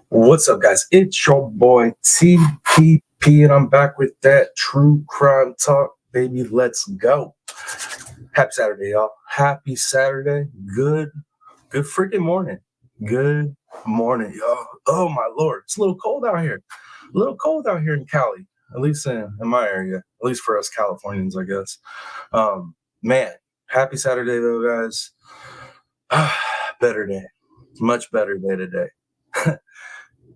What's up, guys? It's your boy TPP, and I'm back with that true crime talk, baby. Let's go. Happy Saturday, y'all. Happy Saturday. Good freaking morning. Good morning, y'all. Oh my lord, it's a little cold out here. A little cold out here in Cali, at least in my area. At least for us Californians, I guess. Man, happy Saturday though, guys. Better day. Much better day today.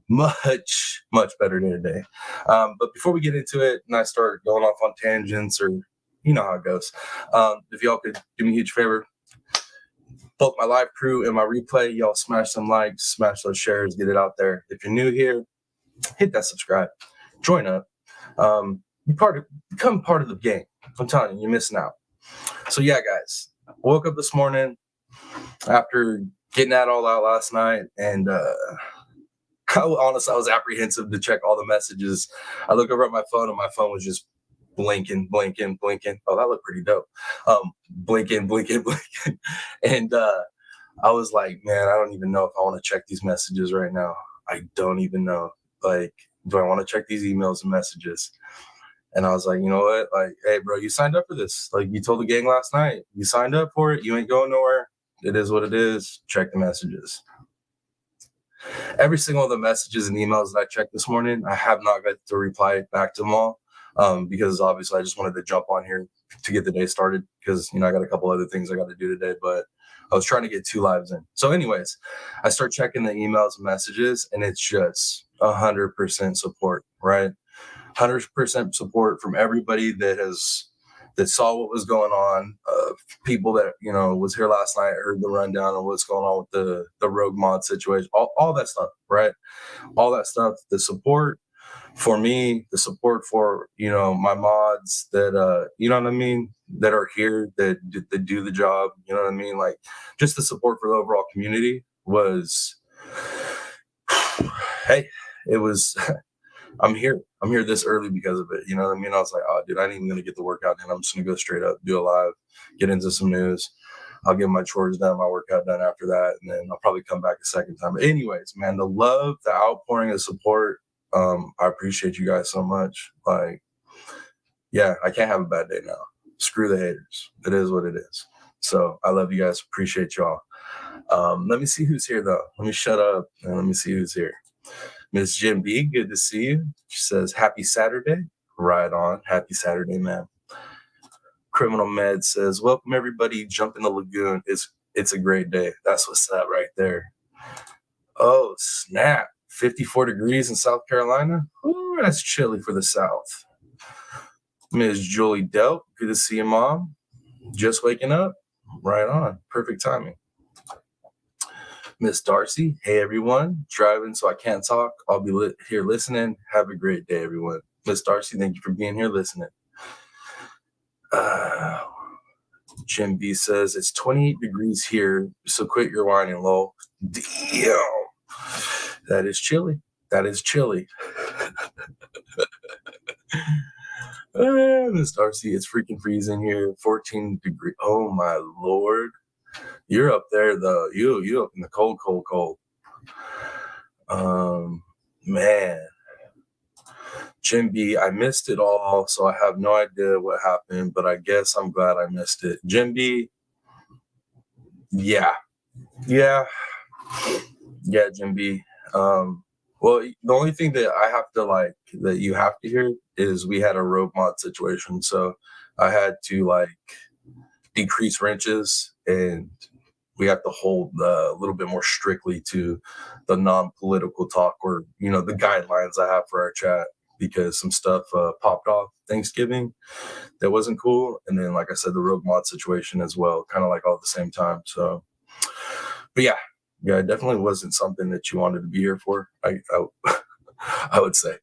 much better day today. But before we get into it and I start going off on tangents, or you know how it goes, if y'all could do me a huge favor, both my live crew and my replay, y'all smash some likes, smash those shares, get it out there. If you're new here, hit that subscribe, join up, become part of the game. I'm telling you, you're missing out. So yeah, guys, I woke up this morning after getting that all out last night, and I was apprehensive to check all the messages. I look over at my phone, and my phone was just blinking. Oh, that looked pretty dope. Blinking. And I was like, man, I don't even know if I want to check these messages right now. I don't even know. Like, do I want to check these emails and messages? And I was like, you know what? Like, hey, bro, you signed up for this. Like, you told the gang last night. You signed up for it. You ain't going nowhere. It is what it is. Check the messages. Every single of the messages and emails that I checked this morning, I have not got to reply back to them all, because obviously I just wanted to jump on here to get the day started because, I got a couple other things I got to do today, but I was trying to get 2 lives in. So anyways, I start checking the emails and messages, and it's just 100% support, right? 100% support from everybody that saw what was going on. People that was here last night, heard the rundown of what's going on with the rogue mod situation, all that stuff, right? All that stuff. The support for me, the support for my mods that you know what I mean, that are here, that do the job. You know what I mean? Like, just the support for the overall community was, hey, it was. I'm here this early because of it. You know what I mean? I was like, oh, dude, I ain't even going to get the workout in. I'm just going to go straight up, do a live, get into some news. I'll get my chores done, my workout done after that, and then I'll probably come back a second time. But anyways, man, the love, the outpouring of support, I appreciate you guys so much. Like, yeah, I can't have a bad day now. Screw the haters. It is what it is. So I love you guys. Appreciate y'all. Let me see who's here, though. Let me shut up and let me see who's here. Miss Jim B, good to see you. She says, happy Saturday. Right on. Happy Saturday, man. Criminal Med says, welcome everybody. Jump in the lagoon. It's a great day. That's what's up right there. Oh, snap. 54 degrees in South Carolina. Ooh, that's chilly for the South. Miss Julie Delp, good to see you, Mom. Just waking up. Right on. Perfect timing. Miss Darcy, hey everyone, driving so I can't talk. I'll be here listening. Have a great day, everyone. Miss Darcy, thank you for being here listening. Jim B says, it's 28 degrees here, so quit your whining, lol. Damn. That is chilly. Miss Darcy, it's freaking freezing here. 14 degrees. Oh my lord. You're up there though. You up in the cold. Man. Jim B, I missed it all, so I have no idea what happened, but I guess I'm glad I missed it. Jim B, yeah, Jim B. Well, the only thing that I have to that you have to hear is we had a rogue mod situation, so I had to decrease wrenches, and we have to hold a little bit more strictly to the non-political talk, or the guidelines I have for our chat, because some stuff popped off Thanksgiving that wasn't cool, and then like I said, the rogue mod situation as well, kind of all at the same time. So, but yeah, it definitely wasn't something that you wanted to be here for. I would say.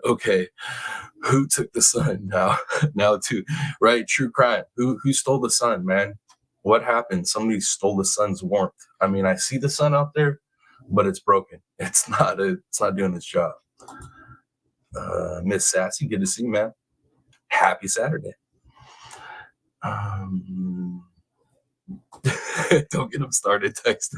Okay, who took the sun now too, right? True crime. Who stole the sun, man? What happened? Somebody stole the sun's warmth. I mean, I see the sun out there, but it's broken. It's not doing its job. Miss Sassy, good to see you, man. Happy Saturday. Don't get them started texting.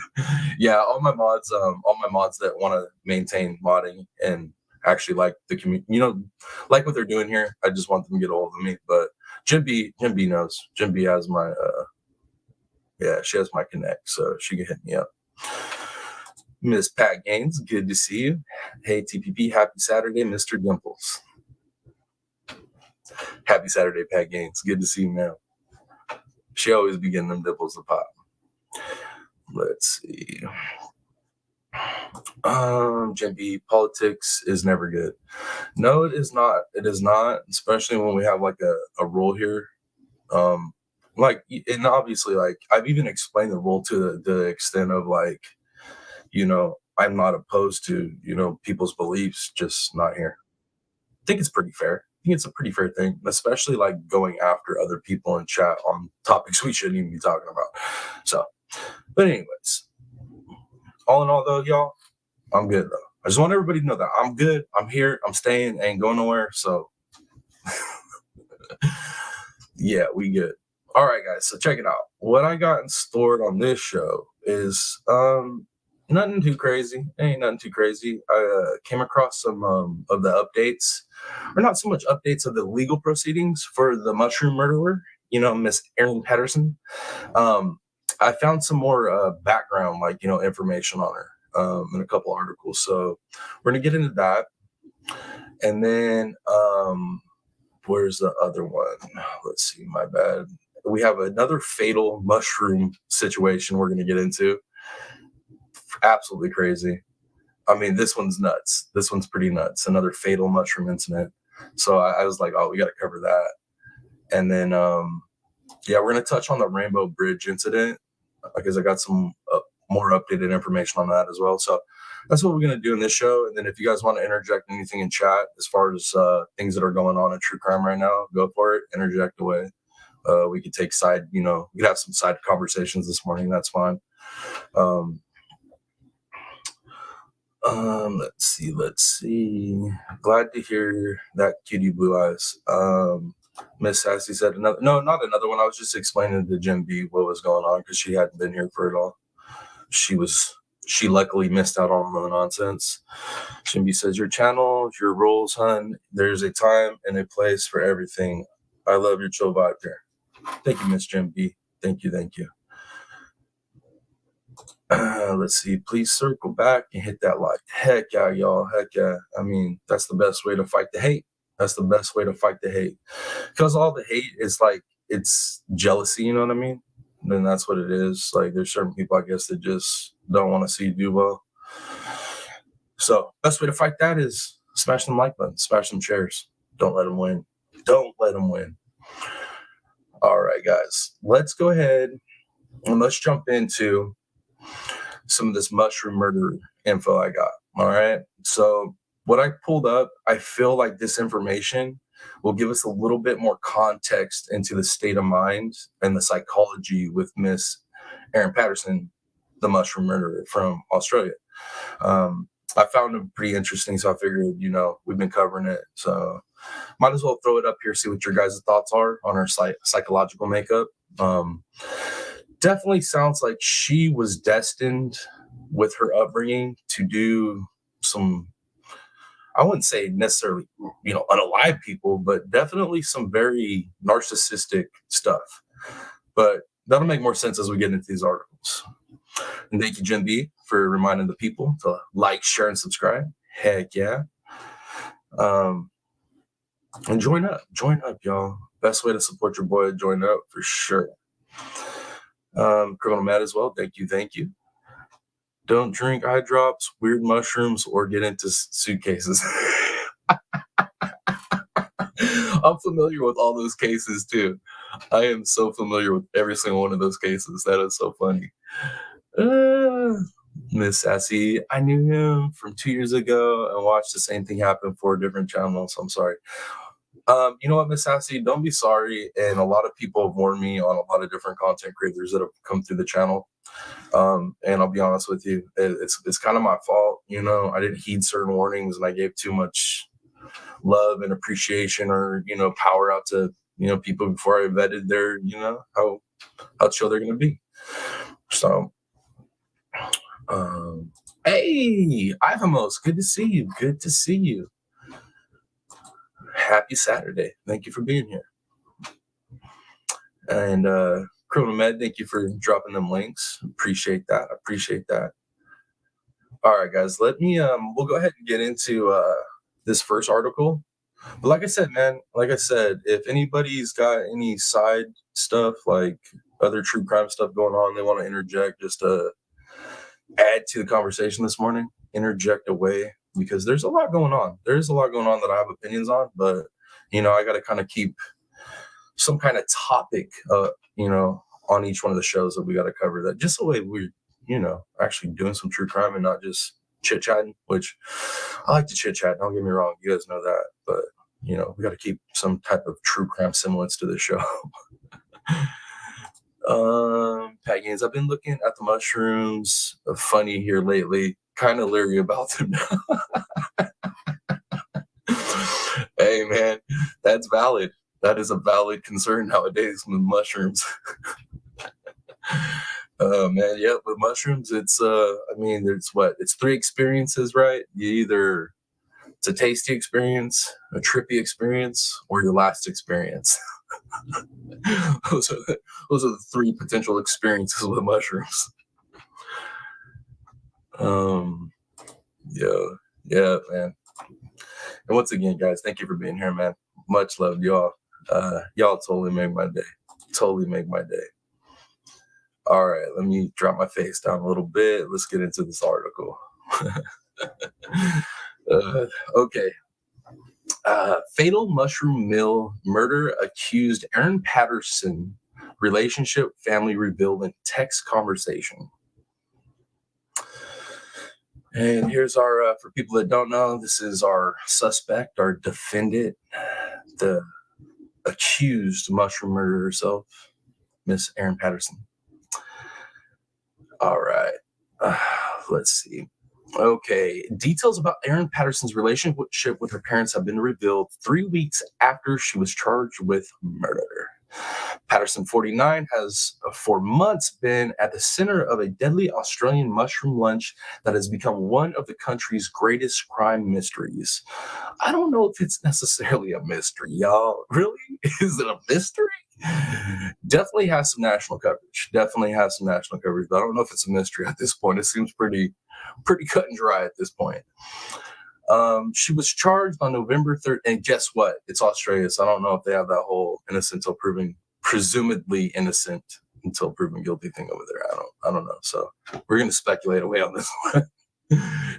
Yeah, all my mods that want to maintain modding and actually like the community, like what they're doing here. I just want them to get a hold of me. But Jim B knows. Jim B has my yeah, she has my connect, so she can hit me up. Miss Pat Gaines, good to see you. Hey TPP, happy Saturday, Mr. Dimples. Happy Saturday, Pat Gaines. Good to see you, man. She always be getting them dimples to pop. Let's see. Jim B, politics is never good. No, it is not. It is not, especially when we have like a rule here. Like, and obviously, like, I've even explained the rule to the extent of like, I'm not opposed to, people's beliefs, just not here. I think it's pretty fair. I think it's a pretty fair thing, especially like going after other people in chat on topics we shouldn't even be talking about. So, but anyways, all in all though, y'all, I'm good though. I just want everybody to know that I'm good. I'm here. I'm staying. Ain't going nowhere. So, yeah, we good. All right, guys. So check it out. What I got in stored on this show is nothing too crazy. Ain't nothing too crazy. I came across some of the updates, or not so much updates of the legal proceedings for the mushroom murderer. Miss Erin Patterson. I found some more background, like information on her in a couple articles. So we're gonna get into that, and then where's the other one? Let's see. My bad. We have another fatal mushroom situation we're gonna get into. Absolutely crazy. I mean, this one's nuts. This one's pretty nuts. Another fatal mushroom incident. So I was like, oh, we got to cover that. And then, yeah, we're going to touch on the Rainbow Bridge incident because I got some more updated information on that as well. So that's what we're going to do in this show. And then if you guys want to interject anything in chat as far as things that are going on in true crime right now, go for it. Interject away. We could take side, we could have some side conversations this morning. That's fine. Let's see. Glad to hear that, cutie blue eyes. Miss Sassy said not another one. I was just explaining to Jim B what was going on because she hadn't been here for it all. She luckily missed out on the nonsense. Jim B says, your channel, your rules, hun. There's a time and a place for everything. I love your chill vibe here. Thank you, Miss Jim B. Thank you. Let's see. Please circle back and hit that like. Heck yeah, y'all. Heck yeah. I mean, that's the best way to fight the hate. That's the best way to fight the hate. Because all the hate is like, it's jealousy, you know what I mean? And then that's what it is. Like, there's certain people, I guess, that just don't want to see you do well. So, best way to fight that is smash them like buttons, smash them shares. Don't let them win. Don't let them win. All right, guys. Let's go ahead and let's jump into some of this mushroom murder info I got. All right. So what I pulled up, I feel like this information will give us a little bit more context into the state of mind and the psychology with Miss Erin Patterson, the mushroom murderer from Australia. I found it pretty interesting, so I figured, we've been covering it, so might as well throw it up here, see what your guys' thoughts are on her psychological makeup. Definitely sounds like she was destined with her upbringing to do some, I wouldn't say necessarily, unalive people, but definitely some very narcissistic stuff. But that'll make more sense as we get into these articles. And thank you, Jim B, for reminding the people to like, share, and subscribe. Heck yeah. And join up, y'all. Best way to support your boy, join up for sure. Criminal Matt as well. Thank you. Don't drink eye drops, weird mushrooms, or get into suitcases. I'm familiar with all those cases too. I am so familiar with every single one of those cases. That is so funny. Miss Sassy, I knew him from 2 years ago and watched the same thing happen for a different channel, so I'm sorry. You know what, Miss Sassy, don't be sorry. And a lot of people have warned me on a lot of different content creators that have come through the channel. And I'll be honest with you, it's kind of my fault. I didn't heed certain warnings and I gave too much love and appreciation or, power out to, people before I vetted their, how chill they're going to be. So, hey, Ivamos, good to see you. Good to see you. Happy Saturday. Thank you for being here. And Criminal Med, thank you for dropping them links. Appreciate that. All right, guys, let me we'll go ahead and get into this first article. But like I said, if anybody's got any side stuff, like other true crime stuff going on, they want to interject just to add to the conversation this morning, interject away, because there's a lot going on. There's a lot going on that I have opinions on, but I got to kind of keep some kind of topic, on each one of the shows that we got to cover, that just the way we're, actually doing some true crime and not just chit chatting, which I like to chit chat. Don't get me wrong. You guys know that, but we got to keep some type of true crime semblance to the show. Pat Gaines, I've been looking at the mushrooms. Funny here lately. Kind of leery about them now. Hey, man, that's valid. That is a valid concern nowadays with mushrooms. Man, yeah, with mushrooms, it's it's 3 experiences, right? It's a tasty experience, a trippy experience, or your last experience. those are the 3 potential experiences with mushrooms. Yeah, man. And once again, guys, thank you for being here, man. Much love, y'all. Y'all totally make my day. All right, let me drop my face down a little bit. Let's get into this article. Okay. Fatal mushroom mill murder accused Aaron Patterson. Relationship family revealed in text conversation. And here's our, for people that don't know, this is our suspect, our defendant, the accused mushroom murderer herself, Miss Erin Patterson. All right. Let's see. Okay. Details about Erin Patterson's relationship with her parents have been revealed 3 weeks after she was charged with murder. Patterson, 49, has for months been at the center of a deadly Australian mushroom lunch that has become one of the country's greatest crime mysteries. I don't know if it's necessarily a mystery, y'all. Really? Is it a mystery? Definitely has some national coverage. But I don't know if it's a mystery at this point. It seems pretty cut and dry at this point. She was charged on November 3rd, and guess what? It's Australia, so I don't know if they have that whole presumably innocent until proven guilty thing over there. I don't know. So we're gonna speculate away on this one.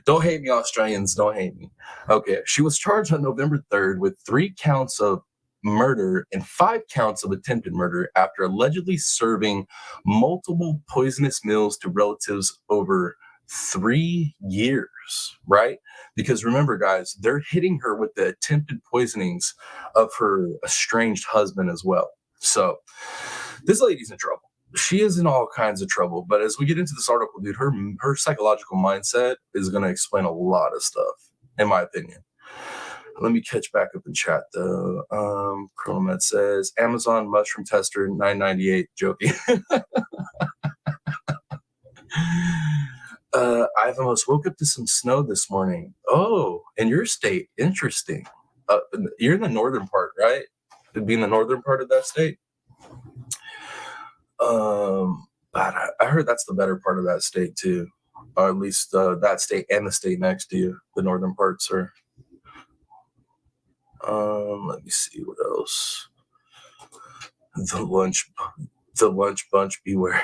Don't hate me, Australians. Don't hate me. Okay, she was charged on November 3rd with 3 counts of murder and 5 counts of attempted murder after allegedly serving multiple poisonous meals to relatives over 3 years, right? Because remember, guys, they're hitting her with the attempted poisonings of her estranged husband as well. So this lady's in trouble. She is in all kinds of trouble. But as we get into this article, dude, her psychological mindset is going to explain a lot of stuff, in my opinion. Let me catch back up in chat, though. Colonel Med says, Amazon mushroom tester, $9.98. Joking. I almost woke up to some snow this morning. Oh, in your state. Interesting. You're in the northern part, right? It'd be in the northern part of that state. But I heard that's the better part of that state, too. Or at least that state and the state next to you. The northern parts are. Let me see what else. The lunch bunch, beware.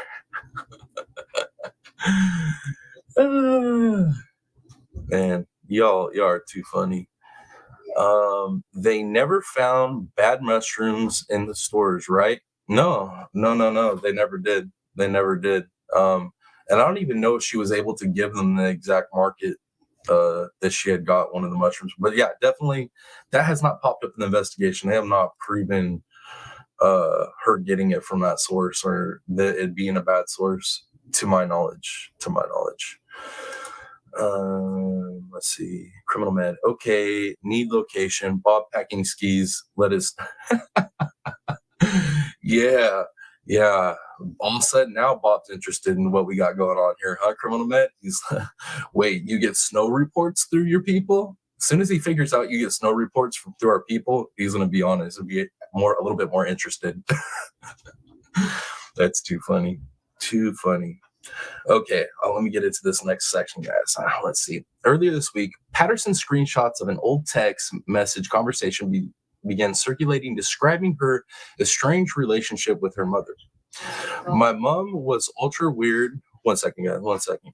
Man, y'all are too funny. They never found bad mushrooms in the stores, right? No. They never did. And I don't even know if she was able to give them the exact market that she had got one of the mushrooms. But yeah, definitely that has not popped up in the investigation. They have not proven her getting it from that source or that it being a bad source, to my knowledge. Let's see. Criminal Med. Okay. Need location. Bob packing skis. Let us. Yeah. Yeah. All of a sudden now Bob's interested in what we got going on here, huh, Criminal Med? He's wait, you get snow reports through your people? As soon as he figures out you get snow reports through our people, he's gonna be honest and be a little bit more interested. That's too funny. Too funny. Okay, let me get into this next section, guys. Let's see. Earlier this week, Patterson's screenshots of an old text message conversation began circulating describing her estranged relationship with her mother. My mom was ultra weird. One second, guys. One second.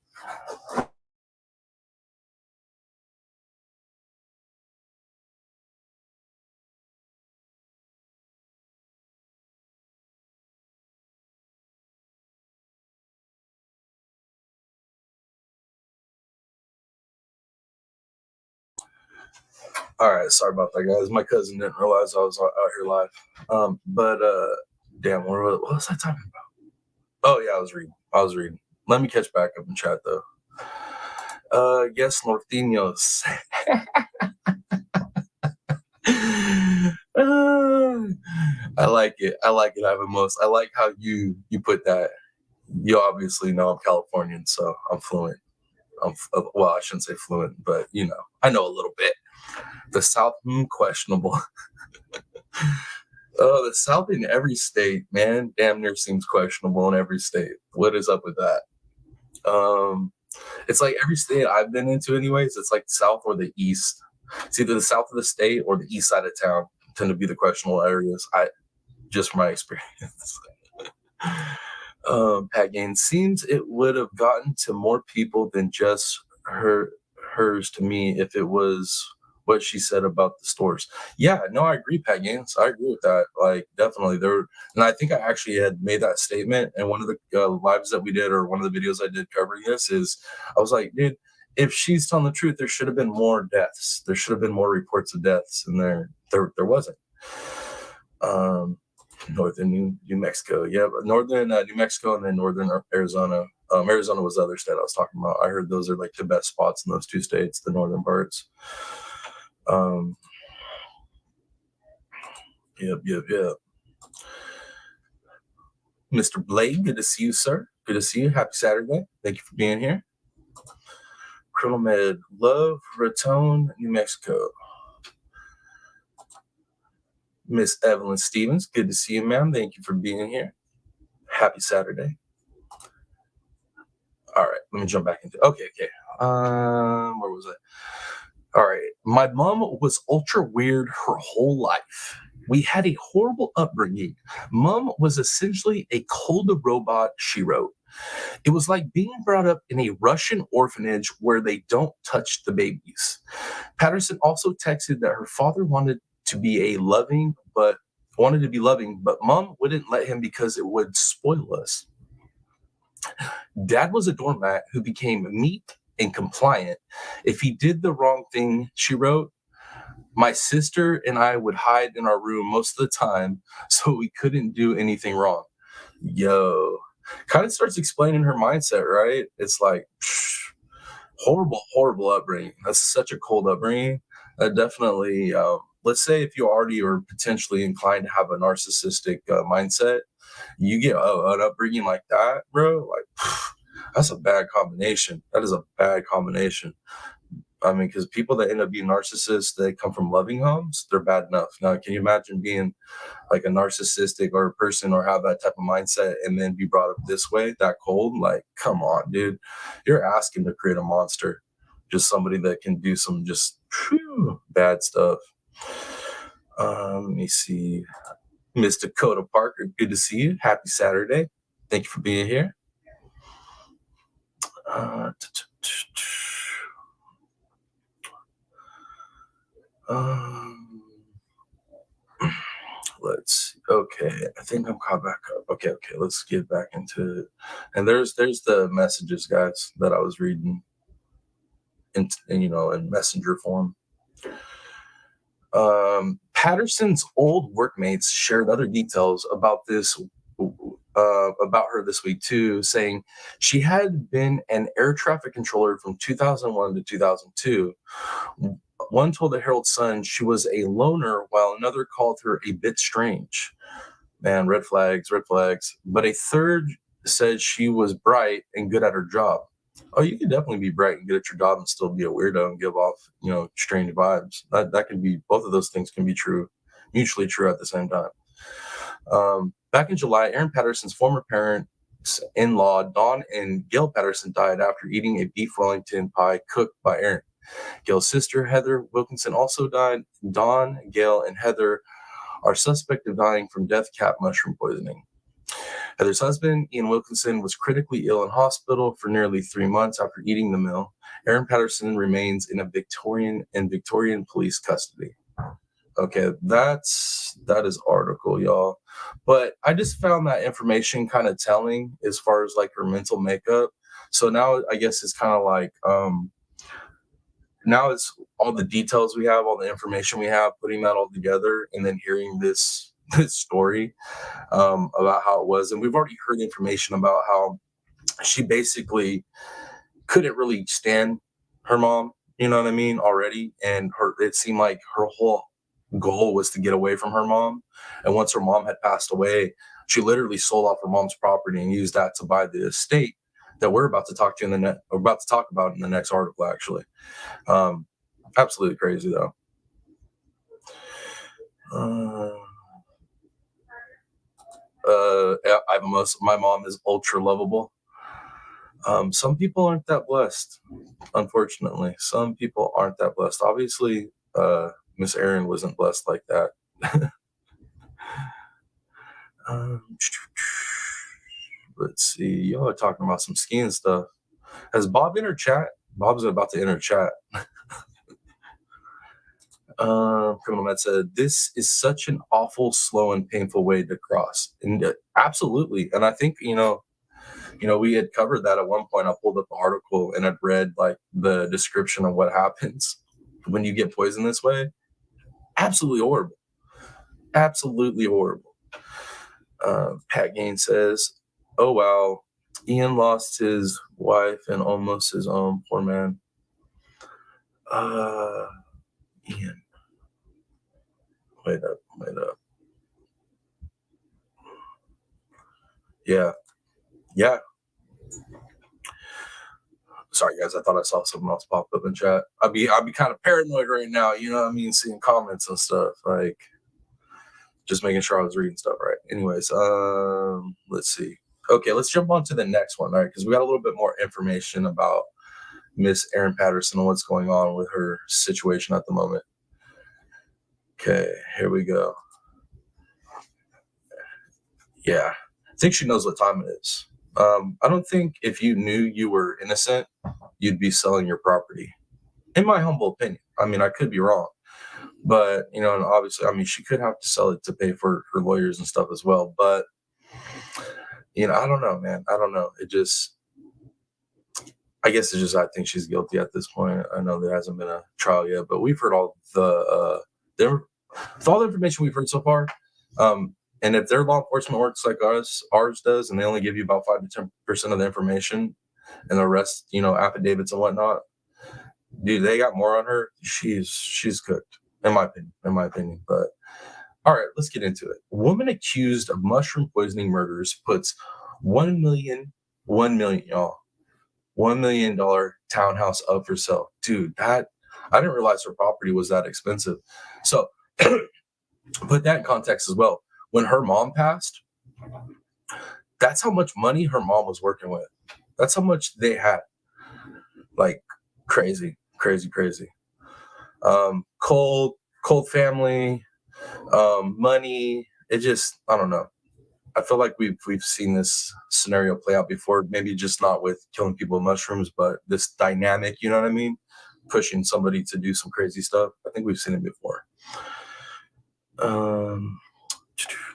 All right, sorry about that, guys. My cousin didn't realize I was out here live. But damn, what was I talking about? Oh yeah, I was reading. Let me catch back up in chat though. Yes, Norteños. I like it. I like it. I like how you put that. You obviously know I'm Californian, so I'm fluent. Well, I shouldn't say fluent, but I know a little bit. The South, questionable. Oh, the South in every state, man, damn near seems questionable in every state. What is up with that? It's like every state I've been into, anyways. It's like South or the East. It's either the South of the state or the East side of town tend to be the questionable areas. Just from my experience. Pat Gaines seems it would have gotten to more people than just hers to me if it was what she said about the stores. Yeah, no, I agree, Pat Gaines. I agree with that. Like, definitely there. And I think I actually had made that statement in one of the lives that we did, or one of the videos I did covering this. Is I was like, dude, if she's telling the truth, there should have been more deaths. There should have been more reports of deaths, and there wasn't. Northern New Mexico. Yeah, northern New Mexico and then northern Arizona. Arizona was the other state I was talking about. I heard those are like the best spots in those two states, the northern parts. Yep. Mr. Blade, good to see you, sir. Good to see you. Happy Saturday. Thank you for being here. Criminal Med, Love, Raton, New Mexico. Miss Evelyn Stevens, good to see you, ma'am. Thank you for being here. Happy Saturday. All right, let me jump back into. Okay. Where was I? All right, my mom was ultra weird her whole life. We had a horrible upbringing. Mom was essentially a cold robot, she wrote. It was like being brought up in a Russian orphanage where they don't touch the babies. Patterson also texted that her father wanted to be loving, but mom wouldn't let him because it would spoil us. Dad was a doormat who became meek and compliant. If he did the wrong thing, she wrote, my sister and I would hide in our room most of the time so we couldn't do anything wrong. Yo, kind of starts explaining her mindset, right? It's like, horrible upbringing. That's such a cold upbringing. Definitely, let's say if you already are potentially inclined to have a narcissistic mindset, you get an upbringing like that, bro. Like, that's a bad combination. That is a bad combination. I mean, because people that end up being narcissists, they come from loving homes, they're bad enough. Now, can you imagine being like a narcissistic or a person or have that type of mindset and then be brought up this way, that cold? Like, come on, dude. You're asking to create a monster. Just somebody that can do some just bad stuff. Let me see. Miss Dakota Parker, good to see you. Happy Saturday. Thank you for being here. Let's see. Okay, I think I'm caught back up. Okay, let's get back into it. And there's the messages, guys, that I was reading in messenger form. Patterson's old workmates shared other details about this about her this week too, saying she had been an air traffic controller from 2001 to 2002. One told the Herald Sun she was a loner, while another called her a bit strange. Man, red flags, red flags. But a third said she was bright and good at her job. Oh, you can definitely be bright and good at your job and still be a weirdo and give off, strange vibes. That can be, both of those things can be true, mutually true at the same time. Back in July, Aaron Patterson's former parents-in-law, Dawn and Gail Patterson, died after eating a beef Wellington pie cooked by Aaron. Gail's sister, Heather Wilkinson, also died. Dawn, Gail, and Heather are suspect of dying from death cap mushroom poisoning. Heather's husband, Ian Wilkinson, was critically ill in hospital for nearly 3 months after eating the meal. Aaron Patterson remains in Victorian police custody. Okay, that is article, y'all. But I just found that information kind of telling as far as like her mental makeup. So now I guess it's kind of like now it's all the details we have, all the information we have, putting that all together, and then hearing this story about how it was. And we've already heard information about how she basically couldn't really stand her mom, you know what I mean, already. And it seemed like her whole goal was to get away from her mom. And once her mom had passed away, she literally sold off her mom's property and used that to buy the estate that we're about to talk about in the next article, actually. Absolutely crazy, though. My mom is ultra lovable. Some people aren't that blessed, unfortunately. Some people aren't that blessed. Obviously, Miss Erin wasn't blessed like that. Let's see. Y'all are talking about some skiing stuff. Has Bob entered chat? Bob's about to enter chat. Criminal Med said, "This is such an awful, slow, and painful way to cross." And absolutely. And I think, we had covered that at one point. I pulled up the article and I'd read like the description of what happens when you get poisoned this way. Absolutely horrible. Absolutely horrible. Pat Gain says, "Oh wow, Ian lost his wife and almost his own. Poor man." Ian, wait up. Yeah. Sorry guys, I thought I saw something else pop up in chat. I'd be kind of paranoid right now, you know what I mean, seeing comments and stuff, like just making sure I was reading stuff right. Anyways, let's see. Okay, let's jump on to the next one, all right? Because we got a little bit more information about Miss Erin Patterson and what's going on with her situation at the moment. Okay, here we go. Yeah, I think she knows what time it is. I don't think if you knew you were innocent, you'd be selling your property. In my humble opinion. I mean, I could be wrong. But, and obviously, I mean, she could have to sell it to pay for her lawyers and stuff as well. But, I don't know, man. I don't know. I guess it's just, I think she's guilty at this point. I know there hasn't been a trial yet, but we've heard all with all the information we've heard so far. And if their law enforcement works like ours does, and they only give you about 5 to 10% of the information and the rest, affidavits and whatnot, dude, they got more on her. She's cooked, in my opinion. But all right, let's get into it. Woman accused of mushroom poisoning murders puts $1 million, y'all, $1 million townhouse up for sale. Dude, I didn't realize her property was that expensive. So put that in context as well. When her mom passed, that's how much money her mom was working with. That's how much they had. Like crazy. Cold family, money. It just, I don't know. I feel like we've seen this scenario play out before. Maybe just not with killing people with mushrooms, but this dynamic. You know what I mean? Pushing somebody to do some crazy stuff. I think we've seen it before.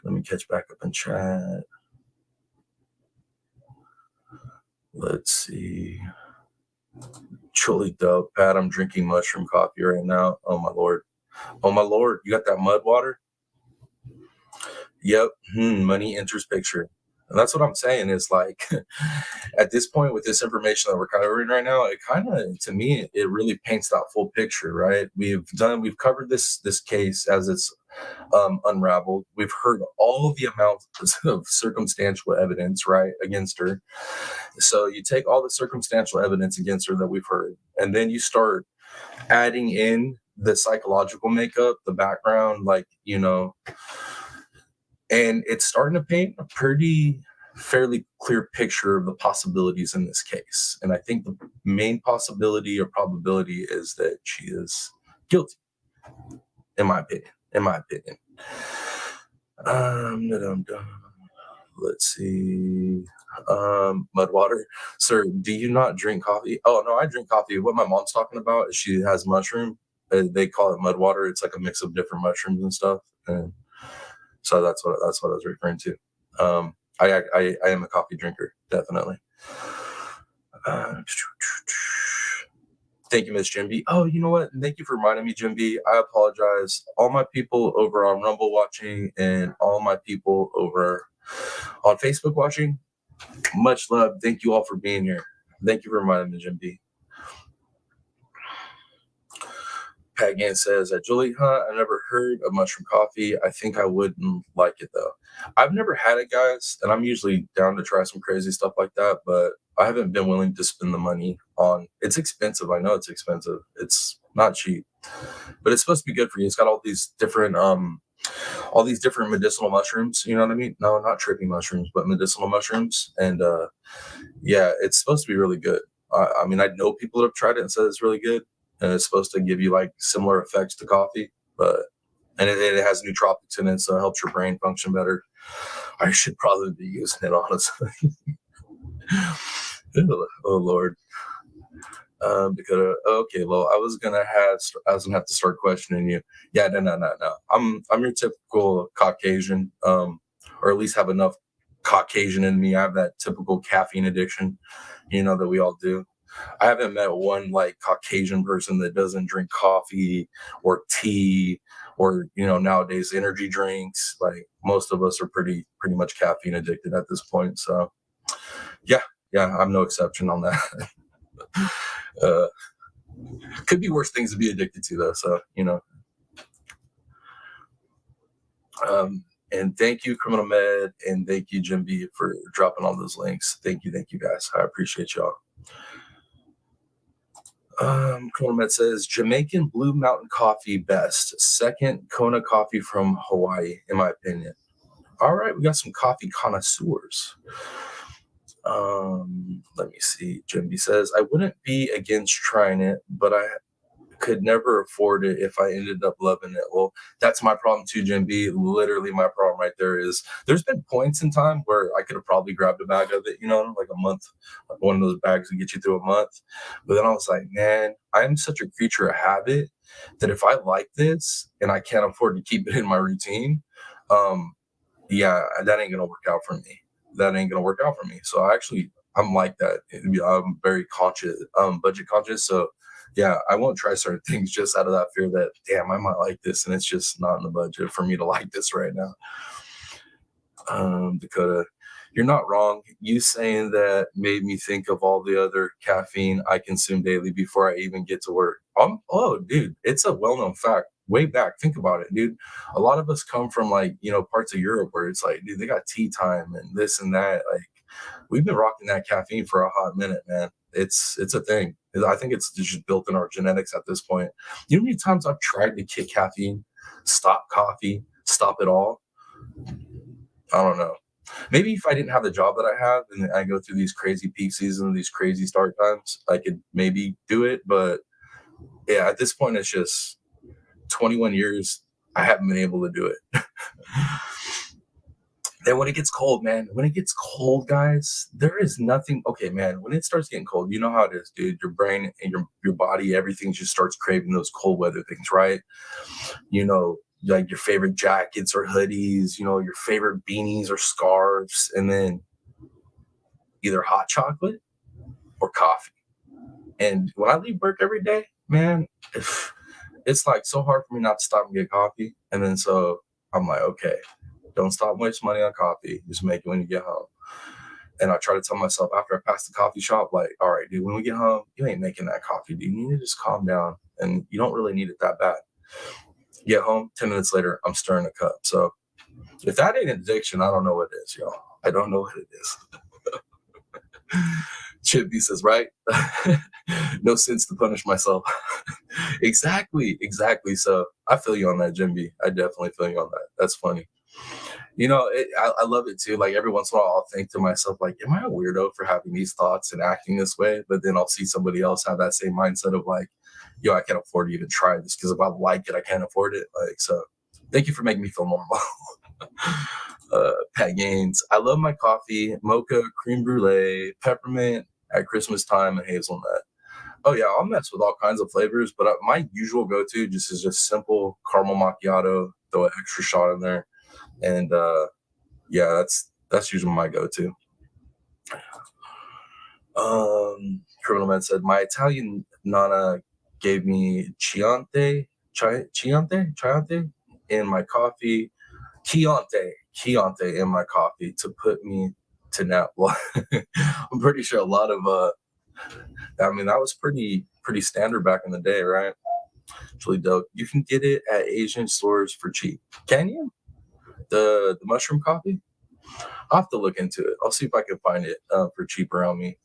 Let me catch back up in chat. Let's see. Truly dope, Pat. I'm drinking mushroom coffee right now. Oh my lord. You got that mud water? Yep. Money enters picture. And that's what I'm saying is like, at this point with this information that we're covering right now, it kind of, to me, it really paints that full picture, right? We've covered this case as it's unraveled. We've heard all the amounts of circumstantial evidence, right, against her. So you take all the circumstantial evidence against her that we've heard, and then you start adding in the psychological makeup, the background, like, and it's starting to paint a pretty fairly clear picture of the possibilities in this case. And I think the main possibility or probability is that she is guilty, in my opinion. Let's see. Mudwater. Sir, do you not drink coffee? Oh no, I drink coffee. What my mom's talking about is she has mushroom. They call it mudwater. It's like a mix of different mushrooms and stuff. And so that's what I was referring to. I am a coffee drinker, definitely. Thank you, Miss Jim B. Oh, you know what? Thank you for reminding me, Jim B. I apologize. All my people over on Rumble watching and all my people over on Facebook watching, much love. Thank you all for being here. Thank you for reminding me, Jim B. Pat Gann says, Julie, I never heard of mushroom coffee. I think I wouldn't like it, though. I've never had it, guys, and I'm usually down to try some crazy stuff like that, but I haven't been willing to spend the money on. It's expensive. I know it's expensive. It's not cheap, but it's supposed to be good for you. It's got all these different medicinal mushrooms. You know what I mean? No, not trippy mushrooms, but medicinal mushrooms. And yeah, it's supposed to be really good. I mean, I know people that have tried it and said it's really good. And it's supposed to give you like similar effects to coffee, and it has nootropics in it, so it helps your brain function better. I should probably be using it, honestly. Oh Lord. Because okay, well, I was gonna have to start questioning you. Yeah, no. I'm your typical Caucasian, or at least have enough Caucasian in me. I have that typical caffeine addiction, that we all do. I haven't met one like Caucasian person that doesn't drink coffee or tea or nowadays energy drinks. Like most of us are pretty much caffeine addicted at this point. So yeah, I'm no exception on that. Could be worse things to be addicted to though. So and thank you, Criminal Med, and thank you, Jim B, for dropping all those links. Thank you guys. I appreciate y'all. Criminal Med says Jamaican Blue Mountain Coffee best. Second, Kona Coffee from Hawaii, in my opinion. All right, we got some coffee connoisseurs. Let me see. Jim B says I wouldn't be against trying it, but I could never afford it if I ended up loving it. Well, that's my problem too, Jim B. Literally, my problem right there is there's been points in time where I could have probably grabbed a bag of it, like a month, like one of those bags to get you through a month. But then I was like, man, I'm such a creature of habit that if I like this and I can't afford to keep it in my routine, yeah, that ain't gonna work out for me. So I'm like that. I'm very conscious, budget conscious. So yeah, I won't try certain things just out of that fear that, damn, I might like this and it's just not in the budget for me to like this right now. Dakota, you're not wrong. You saying that made me think of all the other caffeine I consume daily before I even get to work. Oh, dude, it's a well-known fact. Way back, think about it, dude. A lot of us come from like, parts of Europe where it's like, dude, they got tea time and this and that. Like, we've been rocking that caffeine for a hot minute, man. It's a thing. I think it's just built in our genetics at this point. You know how many times I've tried to kick caffeine, stop coffee, stop it all? I don't know. Maybe if I didn't have the job that I have and I go through these crazy peak seasons, these crazy start times, I could maybe do it. But yeah, at this point, it's just 21 years. I haven't been able to do it. Then when it gets cold, man, guys, there is nothing. Okay, man, when it starts getting cold, you know how it is, dude. Your brain and your body, everything just starts craving those cold weather things, right? Like your favorite jackets or hoodies, your favorite beanies or scarves, and then either hot chocolate or coffee. And when I leave work every day, man, it's like so hard for me not to stop and get coffee. And then so I'm like, okay, don't stop wasting money on coffee. Just make it when you get home. And I try to tell myself after I pass the coffee shop, like, all right, dude, when we get home, you ain't making that coffee, dude. You need to just calm down, and you don't really need it that bad. Get home, 10 minutes later, I'm stirring a cup. So if that ain't addiction, I don't know what it is, y'all. I don't know what it is. Chippy says, right? No sense to punish myself. Exactly. So I feel you on that, Jim B. I definitely feel you on that. That's funny. You know, I love it too. Like every once in a while, I'll think to myself, like, am I a weirdo for having these thoughts and acting this way? But then I'll see somebody else have that same mindset of like, yo, I can't afford to even try this because if I like it, I can't afford it. Like, so thank you for making me feel normal. Pat Gaines, I love my coffee, mocha, creme brulee, peppermint at Christmas time, and hazelnut. Oh yeah, I'll mess with all kinds of flavors, but my usual go-to is just simple caramel macchiato, throw an extra shot in there, and yeah, that's usually my go-to. Criminal Man said, my Italian nana gave me Chianti in my coffee, Chianti in my coffee to put me to nap. Well, I'm pretty sure a lot of I mean, that was pretty standard back in the day, right? It's really dope. You can get it at Asian stores for cheap. Can you? The mushroom coffee? I'll have to look into it. I'll see if I can find it for cheap around me.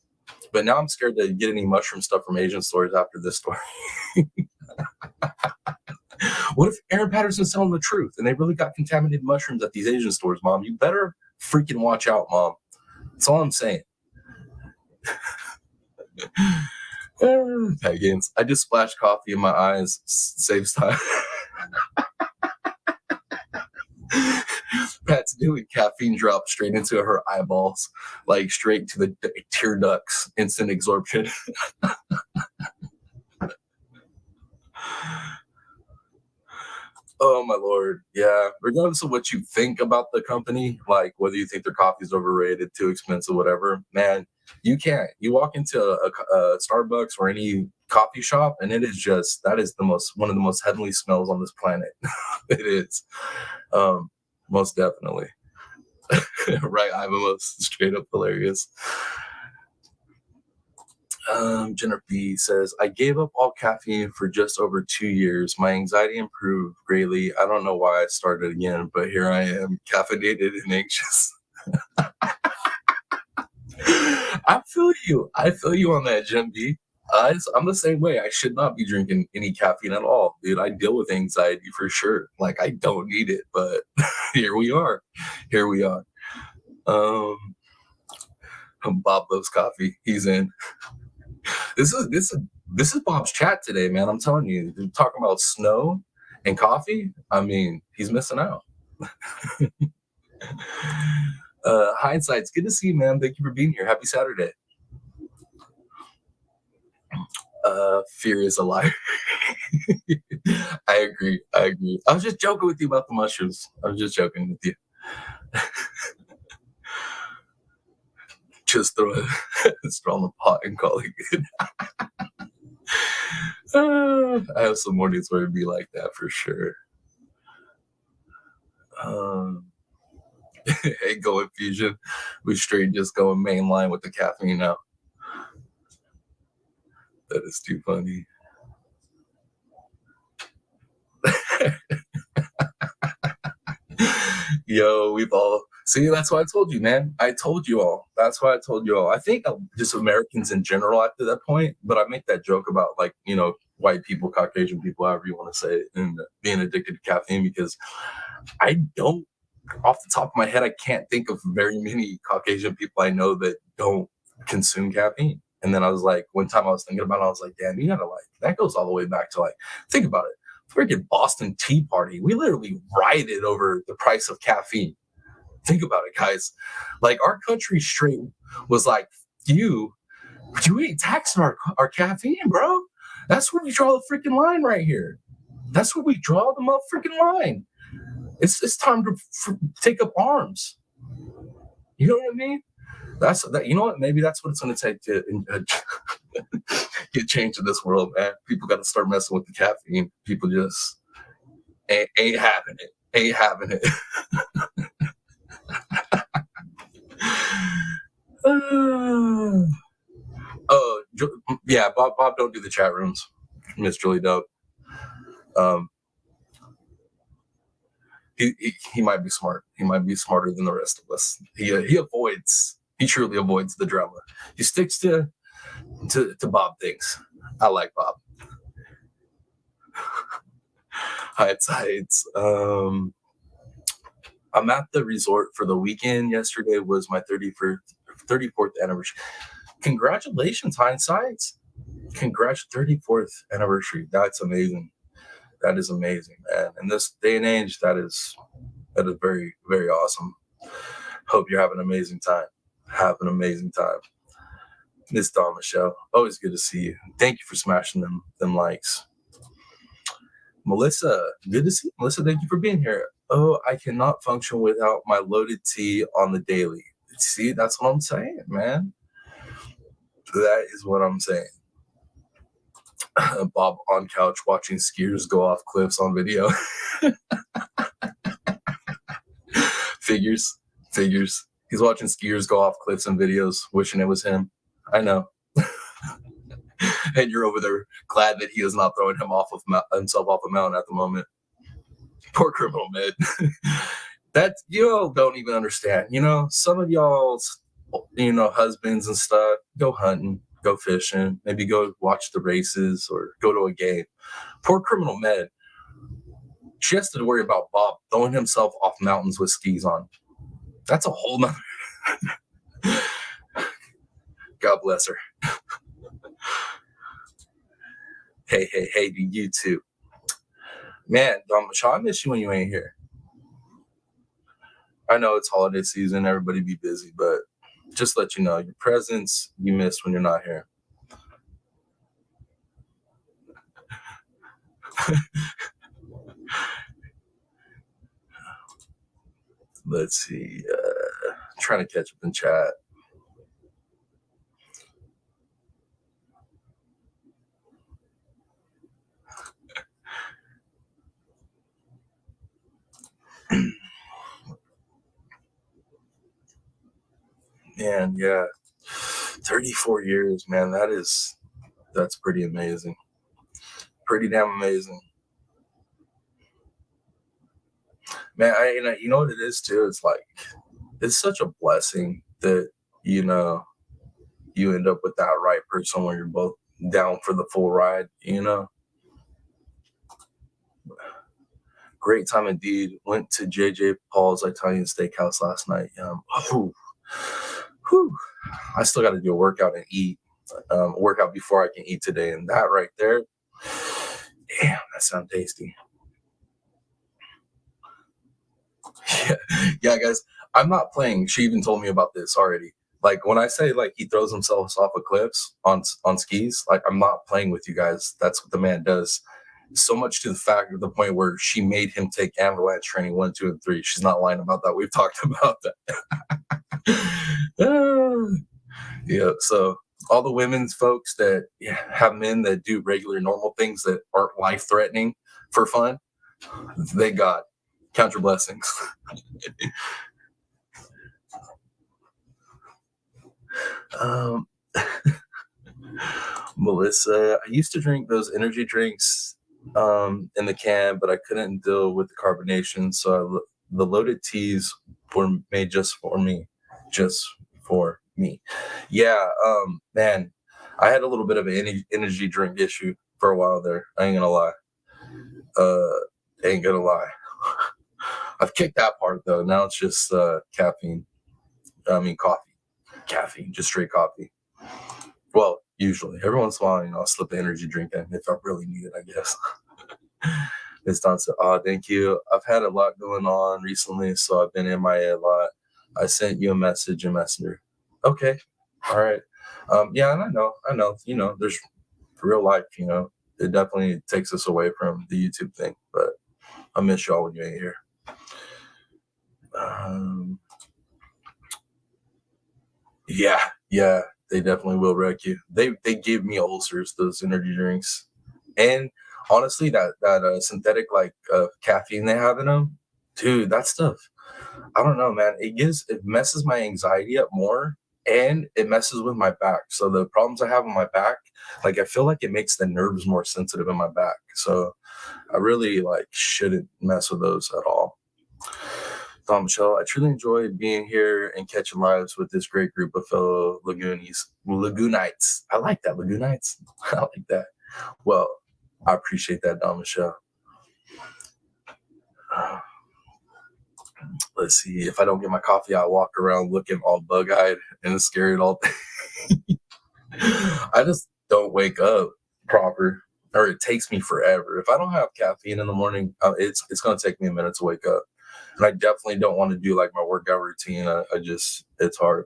But now I'm scared to get any mushroom stuff from Asian stores after this story. What if Aaron Patterson's telling the truth and they really got contaminated mushrooms at these Asian stores, Mom? You better freaking watch out, Mom. That's all I'm saying. Pagans. I just splashed coffee in my eyes. Saves time. Pat's doing caffeine drop straight into her eyeballs, like straight to the tear ducts, instant absorption. Oh my Lord. Yeah. Regardless of what you think about the company, like whether you think their coffee is overrated, too expensive, whatever, man, you can't. You walk into a Starbucks or any coffee shop, and it is just that is one of the most heavenly smells on this planet. It is. Most definitely. Right, Ivan, straight up hilarious. Jennifer B says, I gave up all caffeine for just over 2 years. My anxiety improved greatly. I don't know why I started again, but here I am, caffeinated and anxious. I feel you. I feel you on that, Jim B. I'm the same way. I should not be drinking any caffeine at all, dude. I deal with anxiety for sure. Like, I don't need it, but here we are. Here we are. Bob loves coffee. He's in. This is Bob's chat today, man. I'm telling you, talking about snow and coffee. I mean, he's missing out. Hindsight's good to see you, man. Thank you for being here. Happy Saturday. Fear is a liar. I agree. I was just joking with you about the mushrooms. I was just joking with you. Just throw it in the pot and call it good. I have some mornings where it'd be like that for sure. Hey, go infusion. We straight just going mainline with the caffeine now. That is too funny. Yo, we've all see. That's why I told you, man. I told you all. That's why I told you all. I think just Americans in general after that point. But I make that joke about like white people, Caucasian people, however you want to say it, and being addicted to caffeine because I don't. Off the top of my head, I can't think of very many Caucasian people I know that don't consume caffeine. And then I was like, one time I was thinking about it, I was like, damn, you gotta that goes all the way back to think about it. Freaking Boston Tea Party. We literally rioted over the price of caffeine. Think about it, guys. Like our country straight was like, you ain't taxing our caffeine, bro. That's where we draw the freaking line right here. That's where we draw the motherfucking line. It's time to take up arms. You know what I mean? That's that. You know what? Maybe that's what it's going to take to get change in this world, man. People got to start messing with the caffeine. People just ain't having it. Ain't having it. Oh, yeah, Bob don't do the chat rooms. Miss Julie Dope. He might be smart. He might be smarter than the rest of us. He truly avoids the drama. He sticks to Bob things. I like Bob. Heights. I'm at the resort for the weekend. Yesterday was my 34th anniversary. Congratulations, Hindsights. 34th anniversary. That's amazing. That is amazing, man. In this day and age, that is very, very awesome. Hope you're having an amazing time. Have an amazing time. Miss Dawn Michelle, always good to see you. Thank you for smashing them likes. Melissa, good to see you. Melissa, thank you for being here. Oh, I cannot function without my loaded tea on the daily. See, that's what I'm saying, man. That is what I'm saying. Bob on couch watching skiers go off cliffs on video. Figures. He's watching skiers go off cliffs and videos, wishing it was him. I know. And you're over there glad that he is not throwing himself off a mountain at the moment. Poor criminal, man. That you don't even understand. Some of y'all's, husbands and stuff go hunting, go fishing, maybe go watch the races or go to a game. Poor criminal Med. She has to worry about Bob throwing himself off mountains with skis on. That's a whole nother. God bless her. Hey to you too. Man, Sean, I miss you when you ain't here. I know it's holiday season, everybody be busy, but just let you know, your presence you miss when you're not here. Let's see. Trying to catch up in chat. Man, yeah. 34 years, man. That's pretty amazing. Pretty damn amazing. Man, you know what it is too? It's like, it's such a blessing that, you end up with that right person when you're both down for the full ride, Great time indeed. Went to JJ Paul's Italian Steakhouse last night. I still got to do a workout and eat. Workout before I can eat today, and that right there, damn, that sounds tasty. Yeah, guys, I'm not playing. She even told me about this already. Like when I say like he throws himself off of cliffs on skis, like I'm not playing with you guys. That's what the man does. So much to the fact of the point where she made him take avalanche training 1, 2, and 3. She's not lying about that. We've talked about that. Yeah. So all the women's folks that have men that do regular normal things that aren't life threatening for fun, they got count your blessings. Melissa, I used to drink those energy drinks in the can, but I couldn't deal with the carbonation, so the loaded teas were made just for me. Yeah, man, I had a little bit of an energy drink issue for a while there. I ain't gonna lie. I've kicked that part though. Now it's just caffeine. I mean coffee. Caffeine, just straight coffee. Well, usually. Every once in a while, I'll slip an energy drink in if I really need it, I guess. It's not so, thank you. I've had a lot going on recently, so I've been MIA a lot. I sent you a message in Messenger. Okay. All right. Yeah, and I know, there's real life, it definitely takes us away from the YouTube thing, but I miss y'all when you ain't here. Yeah, they definitely will wreck you. They give me ulcers, those energy drinks, and honestly, that synthetic like caffeine they have in them, dude, that stuff. I don't know, man. It messes my anxiety up more, and it messes with my back. So the problems I have on my back, like I feel like it makes the nerves more sensitive in my back. So I really like shouldn't mess with those at all. Michelle, I truly enjoy being here and catching lives with this great group of fellow Lagoonites. I like that, Lagoonites. I like that. Well, I appreciate that, Don Michelle. Let's see. If I don't get my coffee, I walk around looking all bug-eyed and scared all day. I just don't wake up proper, or it takes me forever. If I don't have caffeine in the morning, it's going to take me a minute to wake up. And I definitely don't want to do like my workout routine. I just, it's hard.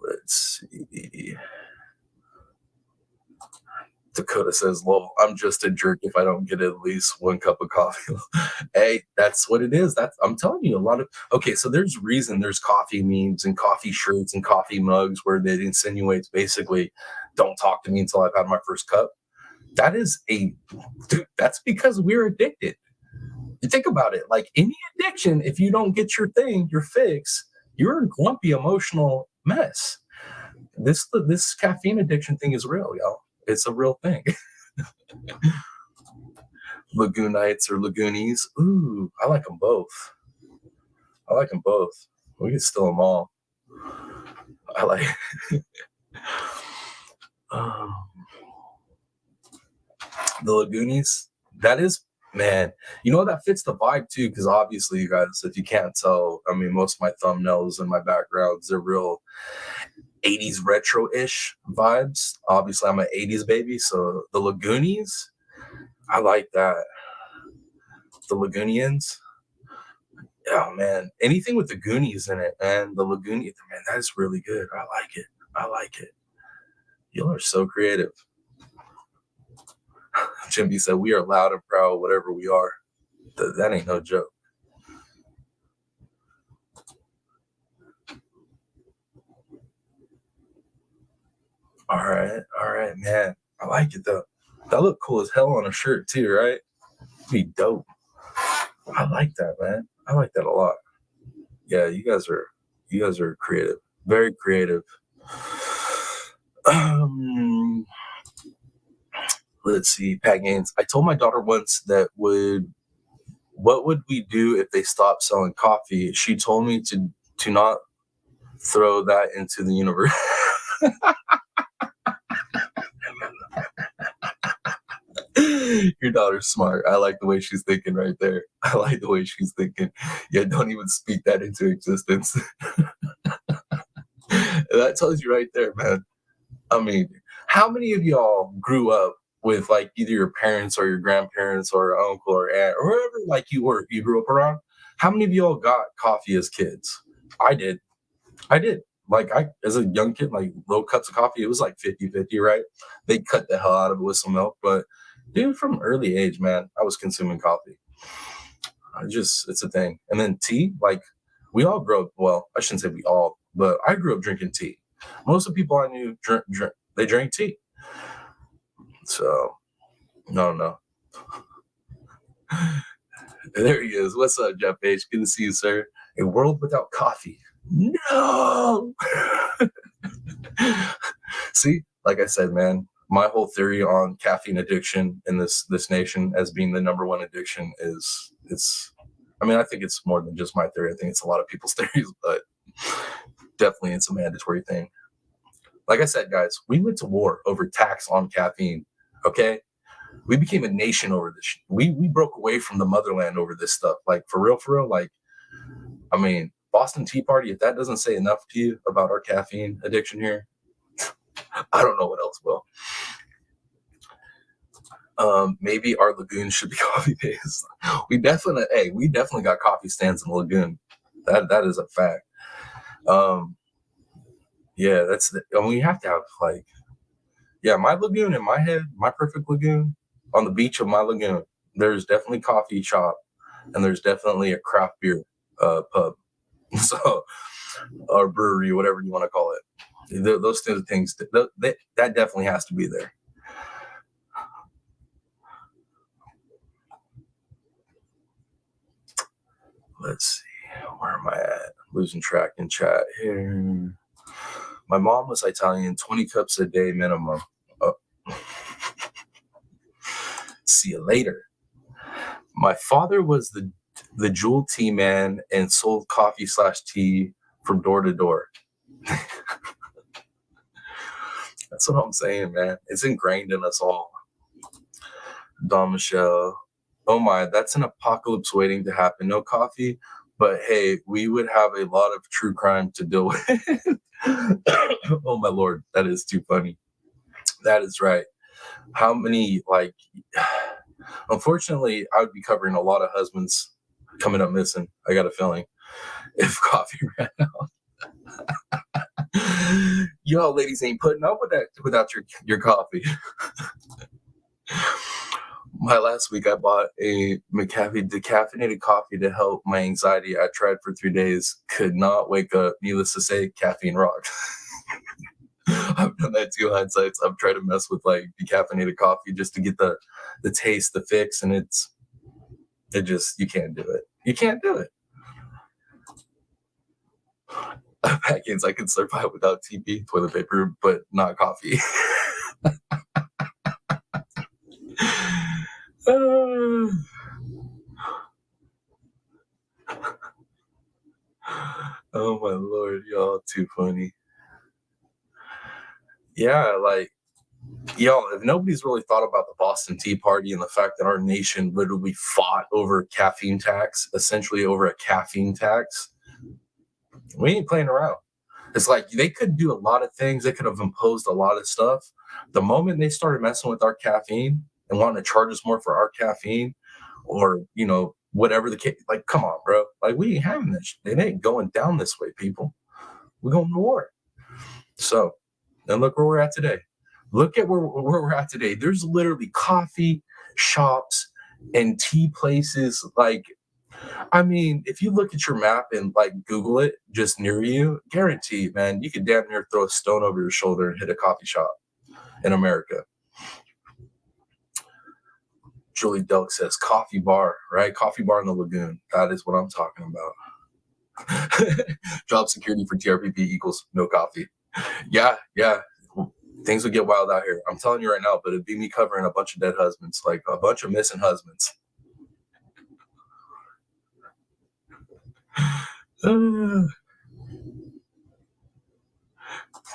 Let's see. Dakota says, "Well, I'm just a jerk if I don't get at least one cup of coffee." Hey, that's what it is. I'm telling you, a lot of okay. So there's coffee memes and coffee shirts and coffee mugs where it insinuates basically, "Don't talk to me until I've had my first cup." That is dude. That's because we're addicted. You think about it, like any addiction, if you don't get your thing, your fix, you're a grumpy, emotional mess. This caffeine addiction thing is real, y'all. It's a real thing. Lagoonites or Lagoonies. Ooh, I like them both. I like them both. We can steal them all. I like the Lagoonies. That is, man, you know, that fits the vibe too, because obviously, you guys, if you can't tell, I mean, most of my thumbnails and my backgrounds are real 80s retro-ish vibes. Obviously, I'm an 80s baby, so the Lagoonies, I like that. The Lagoonians. Oh man, anything with the Goonies in it, and the Lagoonies, man, that is really good. I like it. I like it. Y'all are so creative. Jimmy said, "We are loud and proud, whatever we are." That ain't no joke. All right, man. I like it though. That look cool as hell on a shirt too, right? Be dope. I like that, man. I like that a lot. Yeah, you guys are creative, very creative. Let's see, Pat Gaines. I told my daughter once that what would we do if they stopped selling coffee? She told me to not throw that into the universe. Your daughter's smart. I like the way she's thinking right there. I like the way she's thinking. Yeah, don't even speak that into existence. That tells you right there, man. I mean, how many of y'all grew up with like either your parents or your grandparents or uncle or aunt or whoever like you grew up around? How many of y'all got coffee as kids? I did. I did. Like I as a young kid, like little cups of coffee, it was like 50-50, right? They cut the hell out of it with some milk. But dude, from early age, man, I was consuming coffee. It's a thing. And then tea, like we all grew up, well, I shouldn't say we all, but I grew up drinking tea. Most of the people I knew they drank tea. So no. There he is. What's up, Jeff H? Good to see you, sir. A world without coffee. No. See, like I said, man, my whole theory on caffeine addiction in this nation as being the number one addiction is it's. I mean, I think it's more than just my theory. I think it's a lot of people's theories, but definitely it's a mandatory thing. Like I said, guys, we went to war over tax on caffeine. Okay, we became a nation over this. We broke away from the motherland over this stuff. Like for real. Like, I mean, Boston Tea Party. If that doesn't say enough to you about our caffeine addiction here, I don't know what else will. Maybe our lagoon should be coffee based. We definitely got coffee stands in the lagoon. That is a fact. Yeah, we have to have like, yeah, my lagoon in my head, my perfect lagoon on the beach of my lagoon. There's definitely coffee shop, and there's definitely a craft beer pub, so or brewery, whatever you want to call it. Those things that definitely has to be there. Let's see. Where am I at? Losing track in chat here. My mom was Italian, 20 cups a day minimum. Oh. See you later. My father was the jewel tea man and sold coffee/tea from door to door. That's what I'm saying, man. It's ingrained in us all. Don Michelle. Oh my, that's an apocalypse waiting to happen. No coffee, but hey, we would have a lot of true crime to deal with. Oh my lord, that is too funny. That is right. How many, like, unfortunately, I would be covering a lot of husbands coming up missing. I got a feeling if coffee ran out. Y'all ladies ain't putting up with that without your coffee. My last week, I bought a McCafe decaffeinated coffee to help my anxiety. I tried for 3 days, could not wake up. Needless to say, caffeine rocked. I've done that too, hindsights. I've tried to mess with like decaffeinated coffee just to get the taste, the fix, and it just, you can't do it. You can't do it. Packets, I can survive without TP, toilet paper, but not coffee. Oh my lord, y'all too funny. Yeah, like, y'all, if nobody's really thought about the Boston Tea Party and the fact that our nation literally fought over caffeine tax, essentially over a caffeine tax, we ain't playing around. It's like they could do a lot of things. They could have imposed a lot of stuff. The moment they started messing with our caffeine and wanting to charge us more for our caffeine, or whatever the case, like, come on, bro. Like, we ain't having this. It ain't going down this way, people. We're going to war. So, and look where we're at today. Look at where we're at today. There's literally coffee shops and tea places. Like, I mean, if you look at your map and like Google it just near you, guaranteed, man, you could damn near throw a stone over your shoulder and hit a coffee shop in America. Julie Delk says coffee bar, right? Coffee bar in the lagoon. That is what I'm talking about. Job security for TRPP equals no coffee. Yeah. Things would get wild out here. I'm telling you right now, but it'd be me covering a bunch of dead husbands, like a bunch of missing husbands.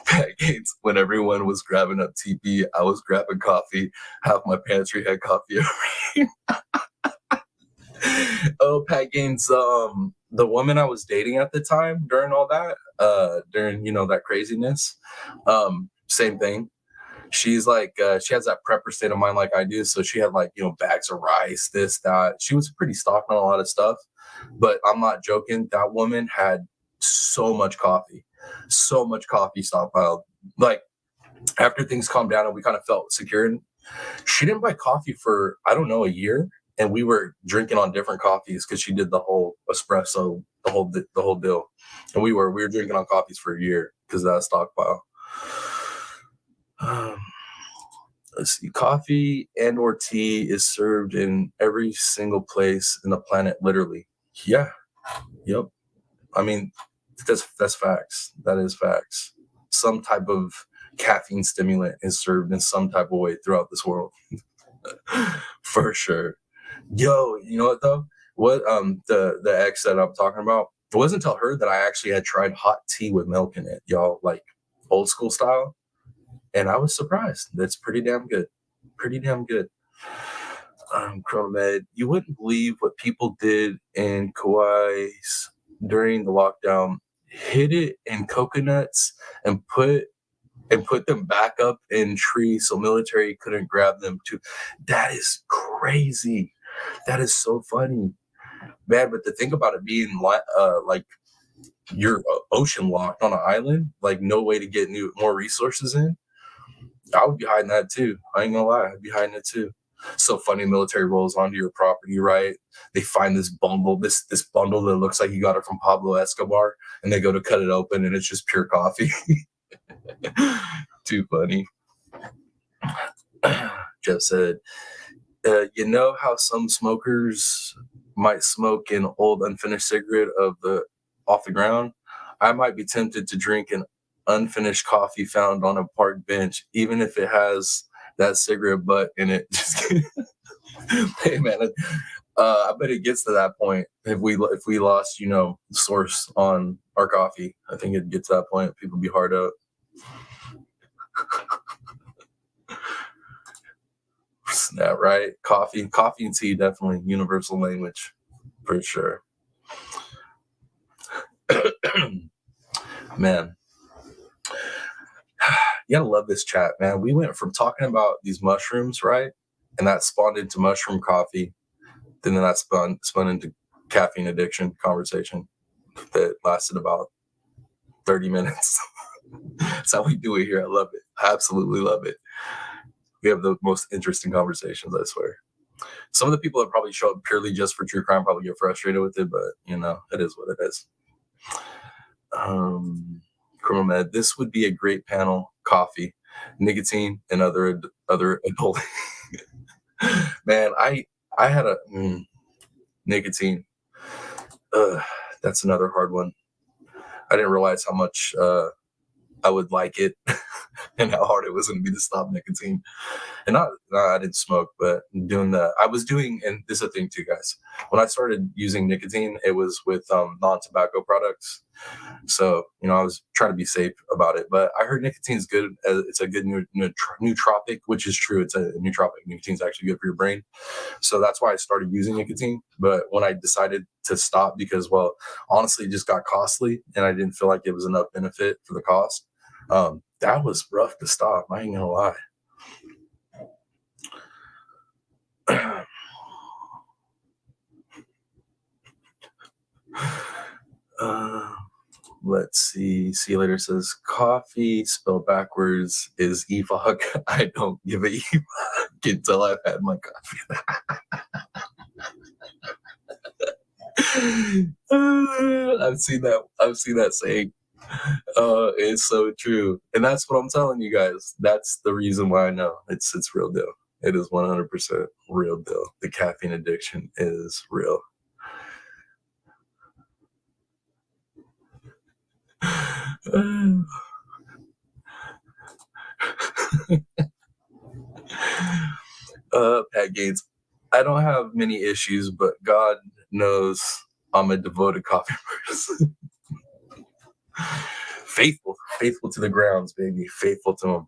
Pat Gates, when everyone was grabbing up TP, I was grabbing coffee. Half my pantry had coffee. Oh, Pat Gaines, the woman I was dating at the time during all that, during that craziness, same thing. She's like, she has that prepper state of mind like I do. So she had like, bags of rice, this, that. She was pretty stocked on a lot of stuff, but I'm not joking. That woman had so much coffee stockpiled. Like, after things calmed down and we kind of felt secure, she didn't buy coffee for, I don't know, a year. And we were drinking on different coffees because she did the whole espresso, the whole deal. And we were drinking on coffees for a year because of that stockpile. Let's see. Coffee and or tea is served in every single place in the planet, literally. Yeah. Yep. I mean, that's facts. That is facts. Some type of caffeine stimulant is served in some type of way throughout this world. For sure. Yo, you know what though? What the ex that I'm talking about, it wasn't until her that I actually had tried hot tea with milk in it, y'all, like old school style. And I was surprised. That's pretty damn good. Pretty damn good. Chronomed, you wouldn't believe what people did in Kauai's during the lockdown. Hid it in coconuts and put them back up in trees so military couldn't grab them too. That is crazy. That is so funny, man. But to think about it being like you're ocean locked on an island, like no way to get more resources in, I would be hiding that too. I ain't gonna lie, I'd be hiding it too. So funny, military rolls onto your property, right? They find this bundle that looks like you got it from Pablo Escobar, and they go to cut it open, and it's just pure coffee. Too funny. Jeff said, you know how some smokers might smoke an old unfinished cigarette off the ground, I might be tempted to drink an unfinished coffee found on a park bench, even if it has that cigarette butt in it. Just kidding. Hey man, I bet it gets to that point if we lost, source on our coffee. I think it'd get to that point. People be hard up. Snap, right? Coffee and tea, definitely universal language for sure. Man, you gotta love this chat, man. We went from talking about these mushrooms, right? And that spawned into mushroom coffee. Then that spun into caffeine addiction conversation that lasted about 30 minutes. That's how we do it here. I love it. I absolutely love it. We have the most interesting conversations, I swear. Some of the people that probably show up purely just for true crime probably get frustrated with it, but it is what it is. Criminal Med, this would be a great panel. Coffee, nicotine, and other adult. Man, I had a nicotine. That's another hard one. I didn't realize how much I would like it and how hard it was going to be to stop nicotine. And I didn't smoke, but I was doing, and this is a thing too, guys. When I started using nicotine, it was with non-tobacco products. So, I was trying to be safe about it, but I heard nicotine's good. It's a good nootropic, which is true. It's a nootropic. Nicotine's actually good for your brain. So that's why I started using nicotine. But when I decided to stop, because, well, honestly, it just got costly and I didn't feel like it was enough benefit for the cost. That was rough to stop. I ain't gonna lie. Let's see. See you later says coffee spelled backwards is e-fuck. I don't give a e-fuck until I've had my coffee. I've seen that saying. It's so true. And that's what I'm telling you guys. That's the reason why I know it's real deal. It is 100% real deal. The caffeine addiction is real. Pat Gates, I don't have many issues, but God knows I'm a devoted coffee person. Faithful to the grounds, baby. Faithful to him.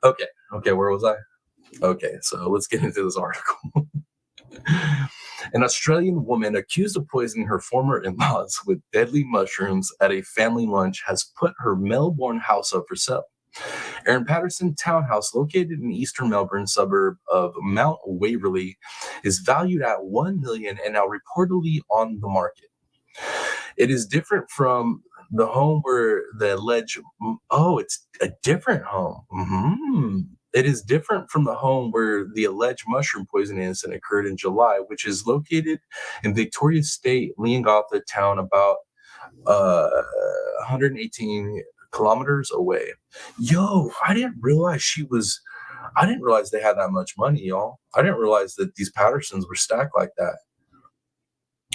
Okay, where was I? Okay, so let's get into this article. An Australian woman accused of poisoning her former in-laws with deadly mushrooms at a family lunch has put her Melbourne house up for sale. Erin Patterson townhouse, located in eastern Melbourne suburb of Mount Waverley, is valued at $1 million and now reportedly on the market. It is different from the home where the alleged. Oh, it's a different home. Mm-hmm. It is different from the home where the alleged mushroom poisoning incident occurred in July, which is located in Victoria State, Leongatha town, about 118 kilometers away. Yo, I didn't realize they had that much money, y'all. I didn't realize that these Pattersons were stacked like that.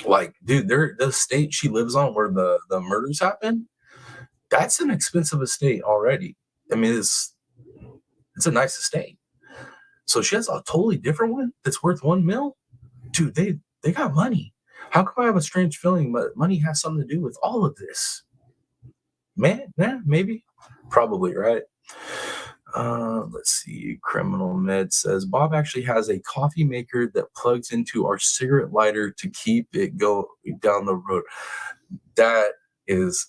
Like, dude, the state she lives on where the murders happen, that's an expensive estate already. I mean, it's a nice estate. So she has a totally different one that's worth $1 million. Dude, they got money. How come I have a strange feeling that money has something to do with all of this? Man, yeah, maybe. Probably, right? Let's see. Criminal Med says Bob actually has a coffee maker that plugs into our cigarette lighter to keep it go down the road. That is,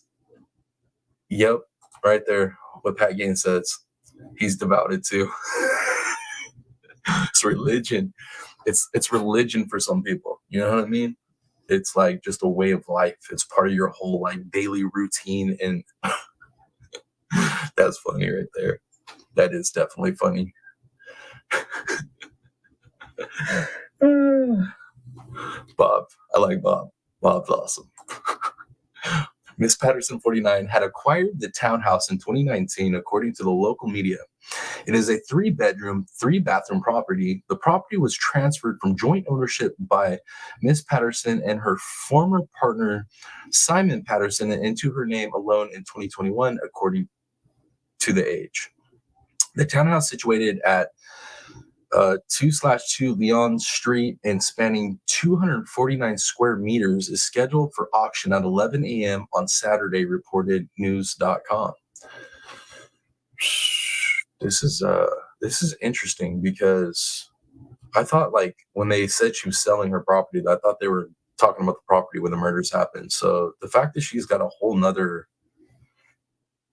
yep, right there. What Pat Gaines says. He's devoted to. It's religion. It's religion for some people. You know what I mean? It's like just a way of life. It's part of your whole like daily routine, and that's funny right there. That is definitely funny. Bob. I like Bob. Bob's awesome. Miss Patterson 49 had acquired the townhouse in 2019, according to the local media. It is a 3-bedroom, 3-bathroom property. The property was transferred from joint ownership by Miss Patterson and her former partner, Simon Patterson, into her name alone in 2021, according to The Age. The townhouse, situated at 2/2 Leon Street and spanning 249 square meters, is scheduled for auction at 11 a.m. on Saturday, reported news.com. This is interesting because I thought, like, when they said she was selling her property, I thought they were talking about the property where the murders happened. So the fact that she's got a whole nother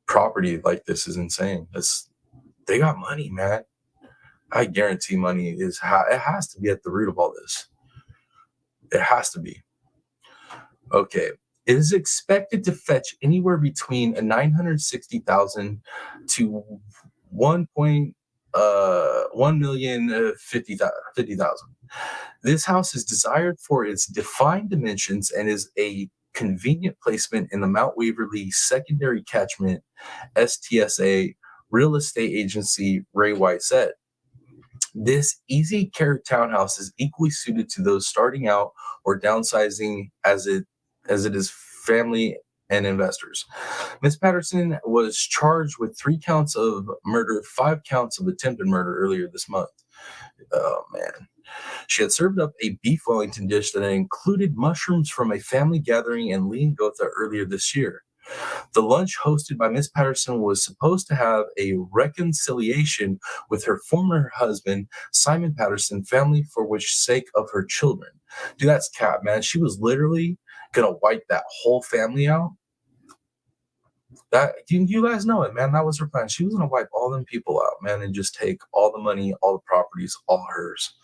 property like this is insane. They got money, man. I guarantee money it has to be at the root of all this. It has to be. Okay. It is expected to fetch anywhere between a 960,000 to 1,050,000. This house is desired for its defined dimensions and is a convenient placement in the Mount Waverly Secondary Catchment, STSA real estate agency, Ray White said. This easy care townhouse is equally suited to those starting out or downsizing as it is family and investors. Ms. Patterson was charged with 3 counts of murder, 5 counts of attempted murder earlier this month. Oh, man. She had served up a beef Wellington dish that included mushrooms from a family gathering in Lean Gotha earlier this year. The lunch hosted by Miss Patterson was supposed to have a reconciliation with her former husband, Simon Patterson, family for which sake of her children. Dude, that's cap, man. She was literally gonna wipe that whole family out. That you guys know it, man. That was her plan. She was gonna wipe all them people out, man, and just take all the money, all the properties, all hers.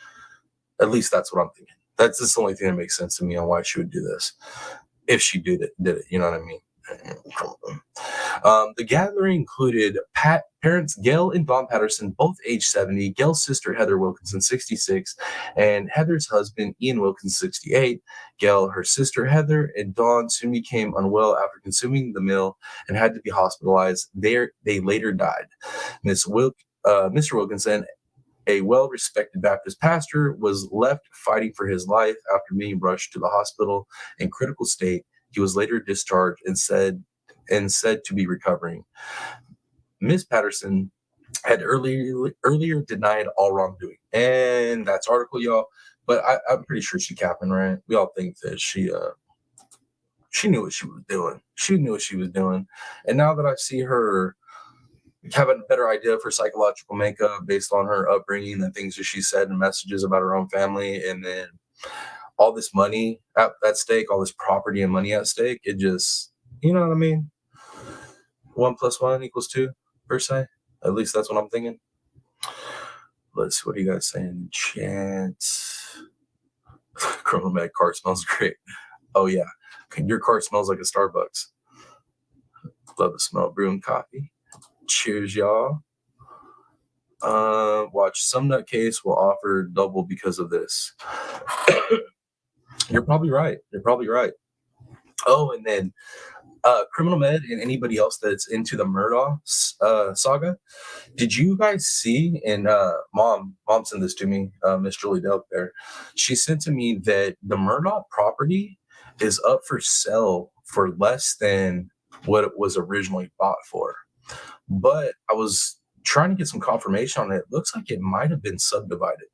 At least that's what I'm thinking. That's just the only thing that makes sense to me on why she would do this. If she did it, you know what I mean? The gathering included parents Gail and Dawn Patterson, both age 70, Gail's sister Heather Wilkinson, 66, and Heather's husband Ian Wilkinson, 68. Gail, her sister Heather, and Dawn soon became unwell after consuming the meal and had to be hospitalized. They later died. Mr. Wilkinson, a well-respected Baptist pastor, was left fighting for his life after being rushed to the hospital in critical state. He was later discharged and said to be recovering. Ms. Patterson had earlier denied all wrongdoing, and that's article, y'all. But I'm pretty sure she capping, right? We all think that she knew what she was doing. She knew what she was doing, and now that I see her having a better idea of her psychological makeup based on her upbringing and things that she said and messages about her own family, and then all this money at stake, all this property and money at stake, it just, you know what I mean? 1 + 1 = 2, per se. At least that's what I'm thinking. Let's see, what are you guys saying in chat? Criminal Med car smells great. Oh, yeah. Your car smells like a Starbucks. Love the smell of brewing coffee. Cheers, y'all. Watch, some nutcase will offer double because of this. You're probably right. Oh, and then Criminal Med and anybody else that's into the Murdaugh saga. Did you guys see? And mom sent this to me, Miss Julie Delk there. She sent to me that the Murdaugh property is up for sale for less than what it was originally bought for. But I was trying to get some confirmation on it. It looks like it might have been subdivided.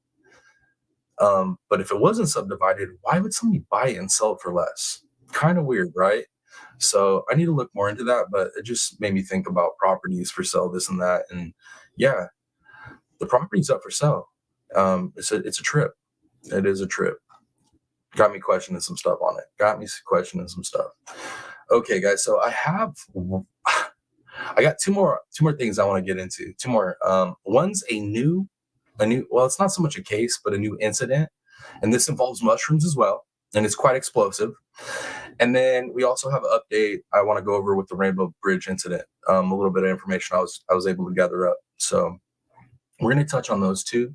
But if it wasn't subdivided, why would somebody buy it and sell it for less? Kind of weird, right? So I need to look more into that, but it just made me think about properties for sale, this and that. And yeah, the property's up for sale. It's a trip. It is a trip. Got me questioning some stuff on it. Okay, guys. So I got two more things I want to get into. Two more. One's a new, well, it's not so much a case, but a new incident. And this involves mushrooms as well. And it's quite explosive. And then we also have an update I want to go over with the Rainbow Bridge incident. A little bit of information I was able to gather up. So we're going to touch on those two.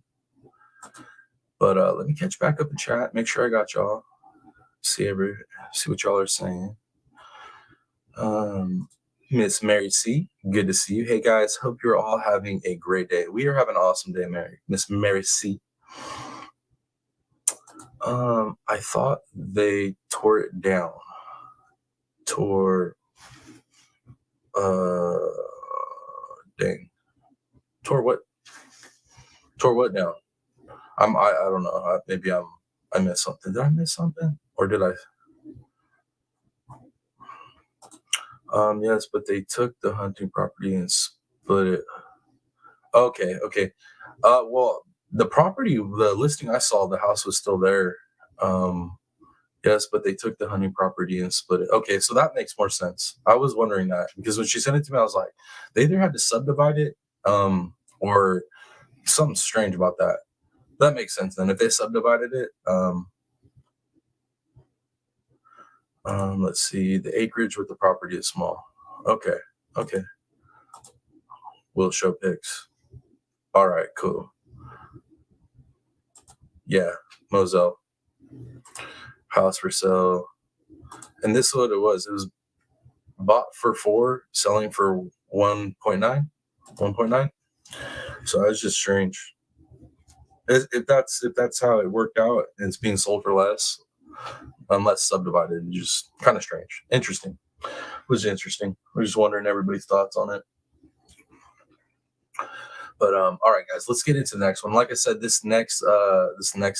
But let me catch back up in chat. Make sure I got y'all. See what y'all are saying. Miss Mary C, good to see you. Hey guys, hope you're all having a great day. We are having an awesome day, Miss Mary C. I thought they tore it down. Dang. Tore what? Tore what down? I don't know. Maybe I missed something. Did I miss something? Or did I? Yes, but they took the hunting property and split it. Okay. Well, the property, the listing I saw, the house was still there. Yes, but they took the hunting property and split it. Okay, so that makes more sense. I was wondering that because when she sent it to me, I was like, they either had to subdivide it, or something strange about that. That makes sense then. If they subdivided it, let's see, the acreage with the property is small. Okay. We'll show pics. All right, cool. Yeah, Moselle. House for sale. And this is what it was. It was bought for 4, selling for 1.9. 1.9. So that's just strange. If that's how it worked out and it's being sold for less, unless subdivided, just kind of strange. Interesting. It was interesting. We're just wondering everybody's thoughts on it. But all right, guys, let's get into the next one. Like I said, this next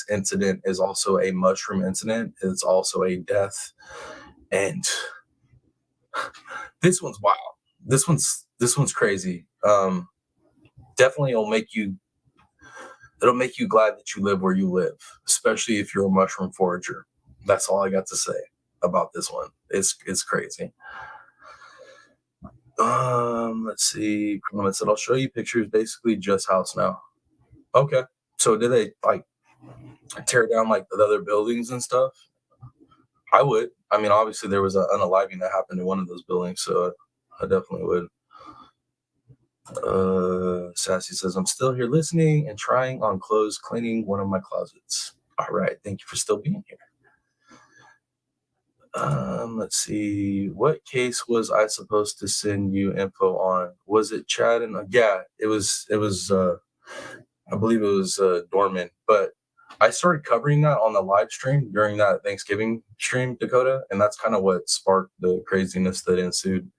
incident is also a mushroom incident. It's also a death, and this one's wild. This one's crazy. Definitely it'll make you glad that you live where you live, especially if you're a mushroom forager. That's all I got to say about this one. It's crazy. Let's see. Criminal said, I'll show you pictures. Basically, just house now. Okay. So did they like tear down like the other buildings and stuff? I would. I mean, obviously there was an unaliving that happened in one of those buildings, so I definitely would. Sassy says, I'm still here listening and trying on clothes, cleaning one of my closets. All right. Thank you for still being here. Let's see. What case was I supposed to send you info on? Was it Chad? And yeah, it was. I believe it was Dorman. But I started covering that on the live stream during that Thanksgiving stream, Dakota, and that's kind of what sparked the craziness that ensued.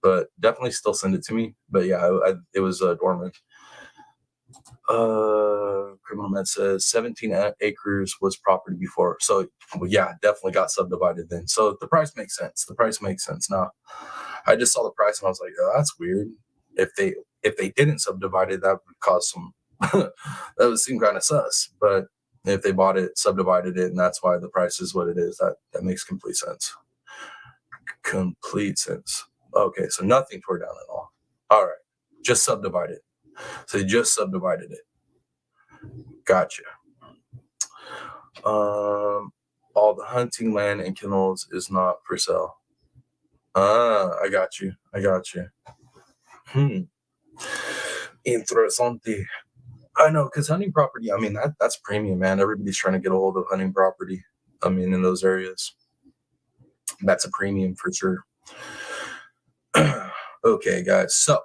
But definitely still send it to me. But yeah, it was Dorman. Criminal Med says 17 acres was property before. So well, yeah, definitely got subdivided then. So the price makes sense. Now, I just saw the price and I was like, oh, that's weird. If they didn't subdivide it, that would cause some that would seem kind of sus. But if they bought it, subdivided it, and that's why the price is what it is, that makes complete sense. Okay, so nothing tore down at all. All right, just subdivided. So they just subdivided it. Gotcha. All the hunting land and kennels is not for sale. I got you. Interessante. I know, because hunting property, I mean, that's premium, man. Everybody's trying to get a hold of hunting property. I mean, in those areas. That's a premium for sure. Okay, guys. So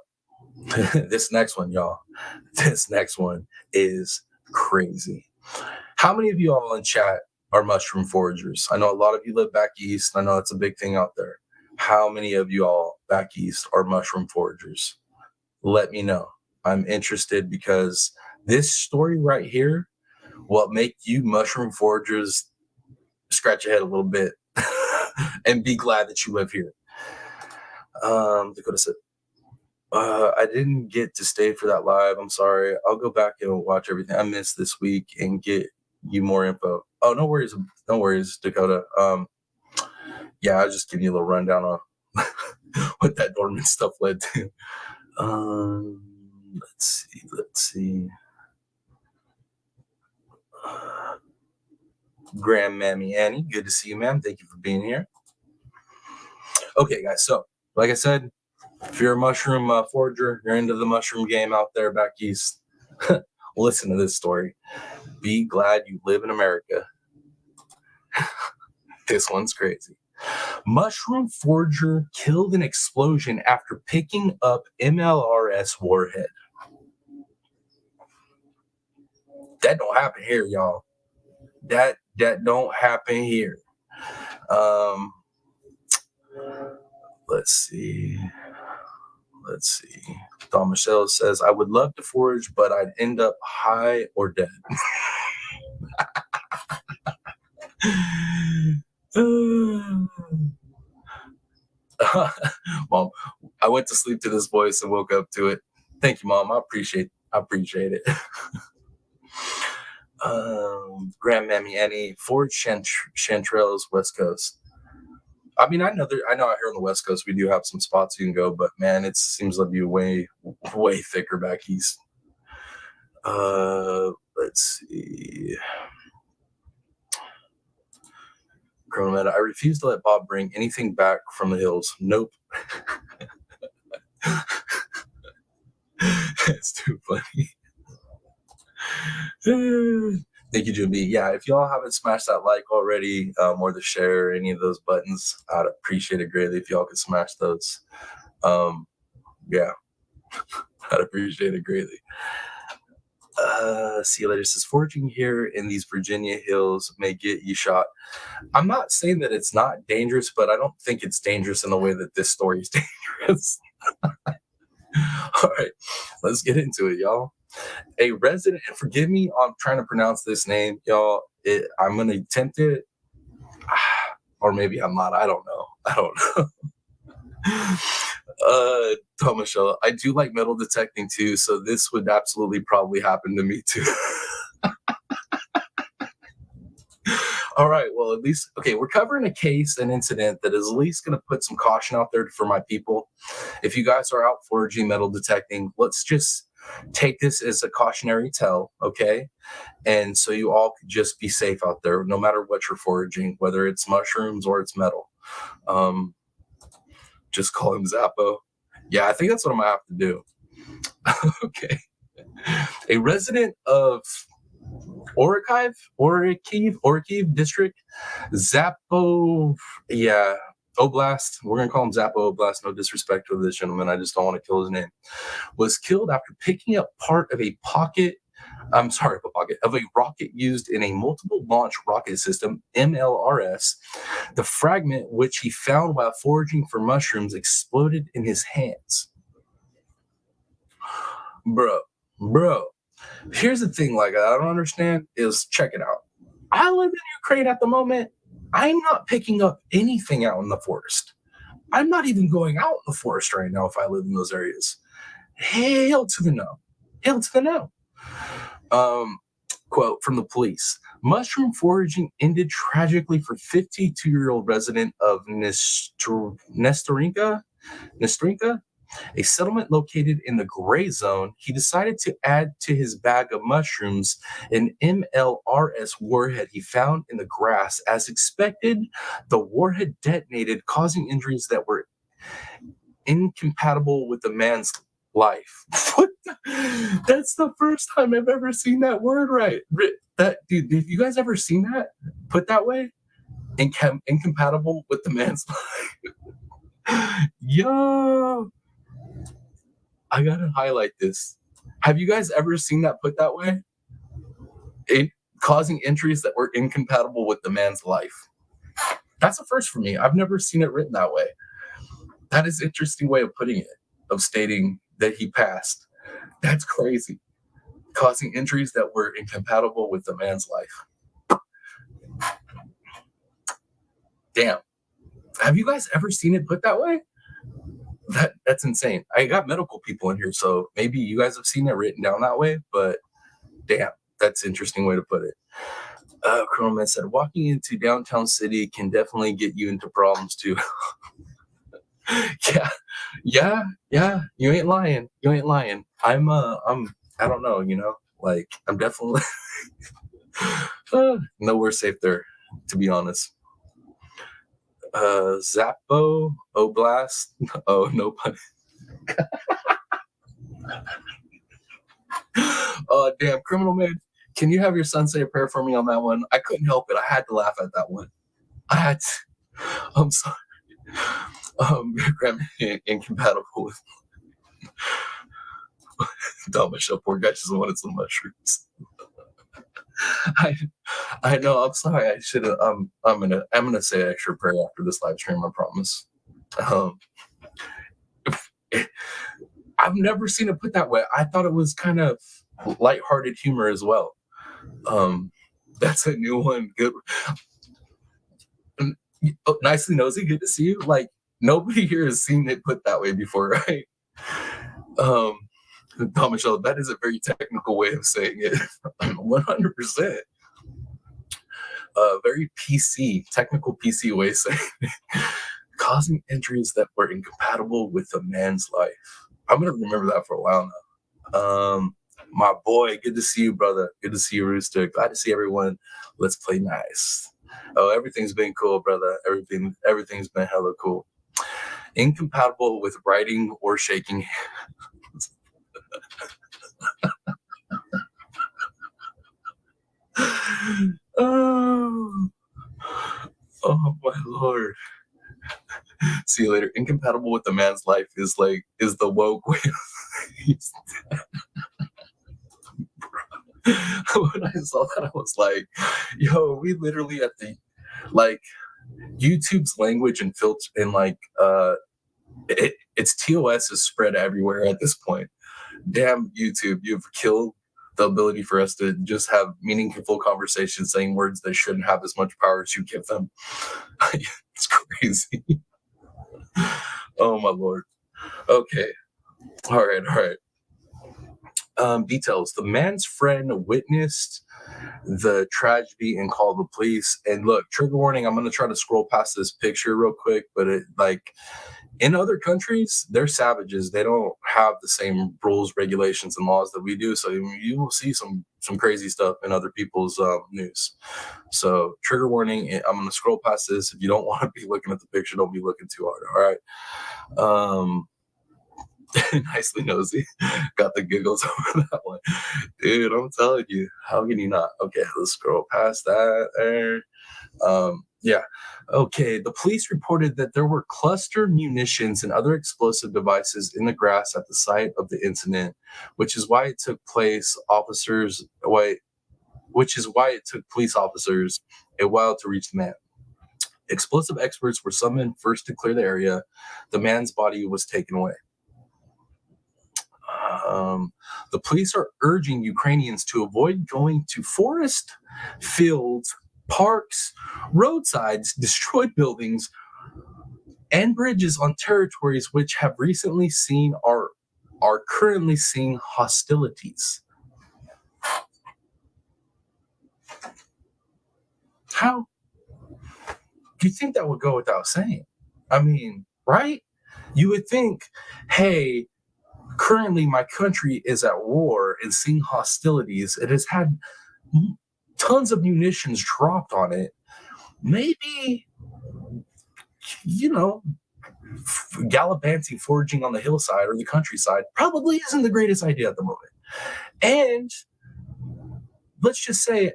this next one, y'all. This next one is crazy. How many of you all in chat are mushroom foragers? I know a lot of you live back east. I know that's a big thing out there. How many of you all back east are mushroom foragers? Let me know. I'm interested because this story right here will make you mushroom foragers scratch your head a little bit and be glad that you live here. Dakota said, I didn't get to stay for that live. I'm sorry. I'll go back and watch everything I missed this week and get you more info. Oh, no worries, Dakota. Yeah, I'll just give you a little rundown on what that dormant stuff led to. Let's see. Grandmammy Annie, good to see you, ma'am. Thank you for being here. Okay, guys. So, like I said, if you're a mushroom forager, you're into the mushroom game out there back east, listen to this story. Be glad you live in America. This one's crazy. Mushroom forger killed in explosion after picking up MLRS warhead. That don't happen here, y'all. That don't happen here. Let's see. Don Michelle says, I would love to forage, but I'd end up high or dead. Mom, I went to sleep to this voice and woke up to it. Thank you, Mom. I appreciate it. Grandmammy Annie, Fort Chanterelles, West Coast. I mean, I know out here on the West Coast we do have some spots you can go, but man, it seems to be way thicker back east. Let's see. Chronometer, I refuse to let Bob bring anything back from the hills. Nope. It's too funny. Thank you, Jimmy. Yeah, if y'all haven't smashed that like already, or the share, any of those buttons, I'd appreciate it greatly if y'all could smash those. Yeah, I'd appreciate it greatly. See you later. Says foraging here in these Virginia hills may get you shot. I'm not saying that it's not dangerous, but I don't think it's dangerous in the way that this story is dangerous. All right, let's get into it, y'all. A resident, and forgive me, I'm trying to pronounce this name, y'all. I'm going to attempt it, or maybe I'm not. I don't know. Michelle, I do like metal detecting too, so this would absolutely probably happen to me too. All right, well, at least, okay, we're covering a case, an incident that is at least going to put some caution out there for my people. If you guys are out foraging, metal detecting, let's just take this as a cautionary tale, okay? And so you all could just be safe out there, no matter what you're foraging, whether it's mushrooms or it's metal. Just call him Zappo. Yeah, I think that's what I'm gonna have to do. Okay. A resident of Orkiv district, Zappo, yeah, Oblast. We're gonna call him Zappo Oblast. No disrespect to this gentleman. I just don't want to kill his name. Was killed after picking up part of a rocket used in a multiple launch rocket system, MLRS. The fragment, which he found while foraging for mushrooms, exploded in his hands. Bro. Here's the thing, like, I don't understand is, check it out. I live in Ukraine at the moment. I'm not picking up anything out in the forest. I'm not even going out in the forest right now if I live in those areas. Hail to the no. Quote from the police: mushroom foraging ended tragically for 52-year-old resident of Nestrinka, a settlement located in the gray zone. He decided to add to his bag of mushrooms an MLRS warhead he found in the grass. As expected, the warhead detonated, causing injuries that were incompatible with the man's life. That's the first time I've ever seen that word right. That, dude, have you guys ever seen that put that way? Incompatible with the man's life. Yo, I gotta highlight this. Have you guys ever seen that put that way? Causing injuries that were incompatible with the man's life. That's a first for me. I've never seen it written that way. That is an interesting way of putting it, of stating that he passed. That's crazy. Causing injuries that were incompatible with the man's life. Damn. Have you guys ever seen it put that way? That's insane. I got medical people in here, so maybe you guys have seen it written down that way, but damn, that's an interesting way to put it. Chronoman said, walking into downtown city can definitely get you into problems too. Yeah. You ain't lying. I'm I don't know, like, I'm definitely nowhere safe there, to be honest. Zappo Oblast. Oh, no pun. Oh, damn, Criminal Man. Can you have your son say a prayer for me on that one? I couldn't help it. I had to laugh at that one. I had to. I'm sorry. Grandma incompatible with Don Michelle. Poor guy just wanted some mushrooms. I I know. I'm sorry. I should have. I'm gonna say an extra prayer after this live stream. I promise. Um, I've never seen it put that way. I thought it was kind of lighthearted humor as well. Um, that's a new one. Good. Oh, nicely nosy. Good to see you. Like nobody here has seen it put that way before, right? Um, Tom Michelle, that is a very technical way of saying it. 100%. Very PC, technical PC way of saying it. Causing injuries that were incompatible with a man's life. I'm gonna remember that for a while now. My boy, good to see you, brother. Good to see you, Rooster. Glad to see everyone. Let's play nice. Oh, everything's been cool, brother. Everything's been hella cool. Incompatible with writing or shaking hands. Oh, oh my lord. See you later. Incompatible with a man's life is the woke way. When I saw that, I was like, yo, we literally at the like YouTube's language and filter and its TOS is spread everywhere at this point. Damn YouTube, you've killed the ability for us to just have meaningful conversations saying words that shouldn't have as much power as you give them. It's crazy. Oh my lord. Okay. All right. Details. The man's friend witnessed the tragedy and called the police. And look, trigger warning, I'm going to try to scroll past this picture real quick, but in other countries, they're savages. They don't have the same rules, regulations, and laws that we do. So you will see some crazy stuff in other people's news. So trigger warning. I'm going to scroll past this. If you don't want to be looking at the picture, don't be looking too hard. All right. Nicely nosy. Got the giggles over that one. Dude, I'm telling you, how can you not? Okay, let's scroll past that there. Yeah. Okay. The police reported that there were cluster munitions and other explosive devices in the grass at the site of the incident, which is why it took police officers a while to reach the man. Explosive experts were summoned first to clear the area. The man's body was taken away. The police are urging Ukrainians to avoid going to forest, fields, parks, roadsides, destroyed buildings, and bridges on territories which have recently seen or are currently seeing hostilities. How do you think that would go without saying? I mean, right? You would think, hey, currently my country is at war and seeing hostilities. It has had tons of munitions dropped on it. Maybe, gallivanting, foraging on the hillside or the countryside probably isn't the greatest idea at the moment. And let's just say,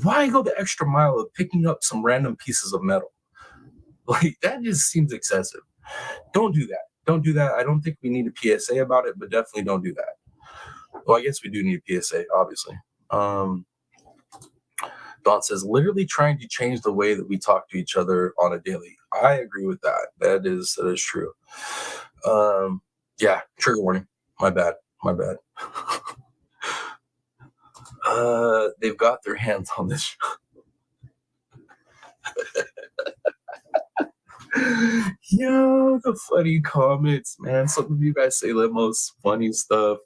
why go the extra mile of picking up some random pieces of metal? Like, that just seems excessive. Don't do that. Don't do that. I don't think we need a PSA about it, but definitely don't do that. Well, I guess we do need a PSA, obviously. Don says, literally trying to change the way that we talk to each other on a daily. I agree with that. That is true. Yeah, trigger warning. My bad. They've got their hands on this. Yo, the funny comments, man. Some of you guys say the most funny stuff.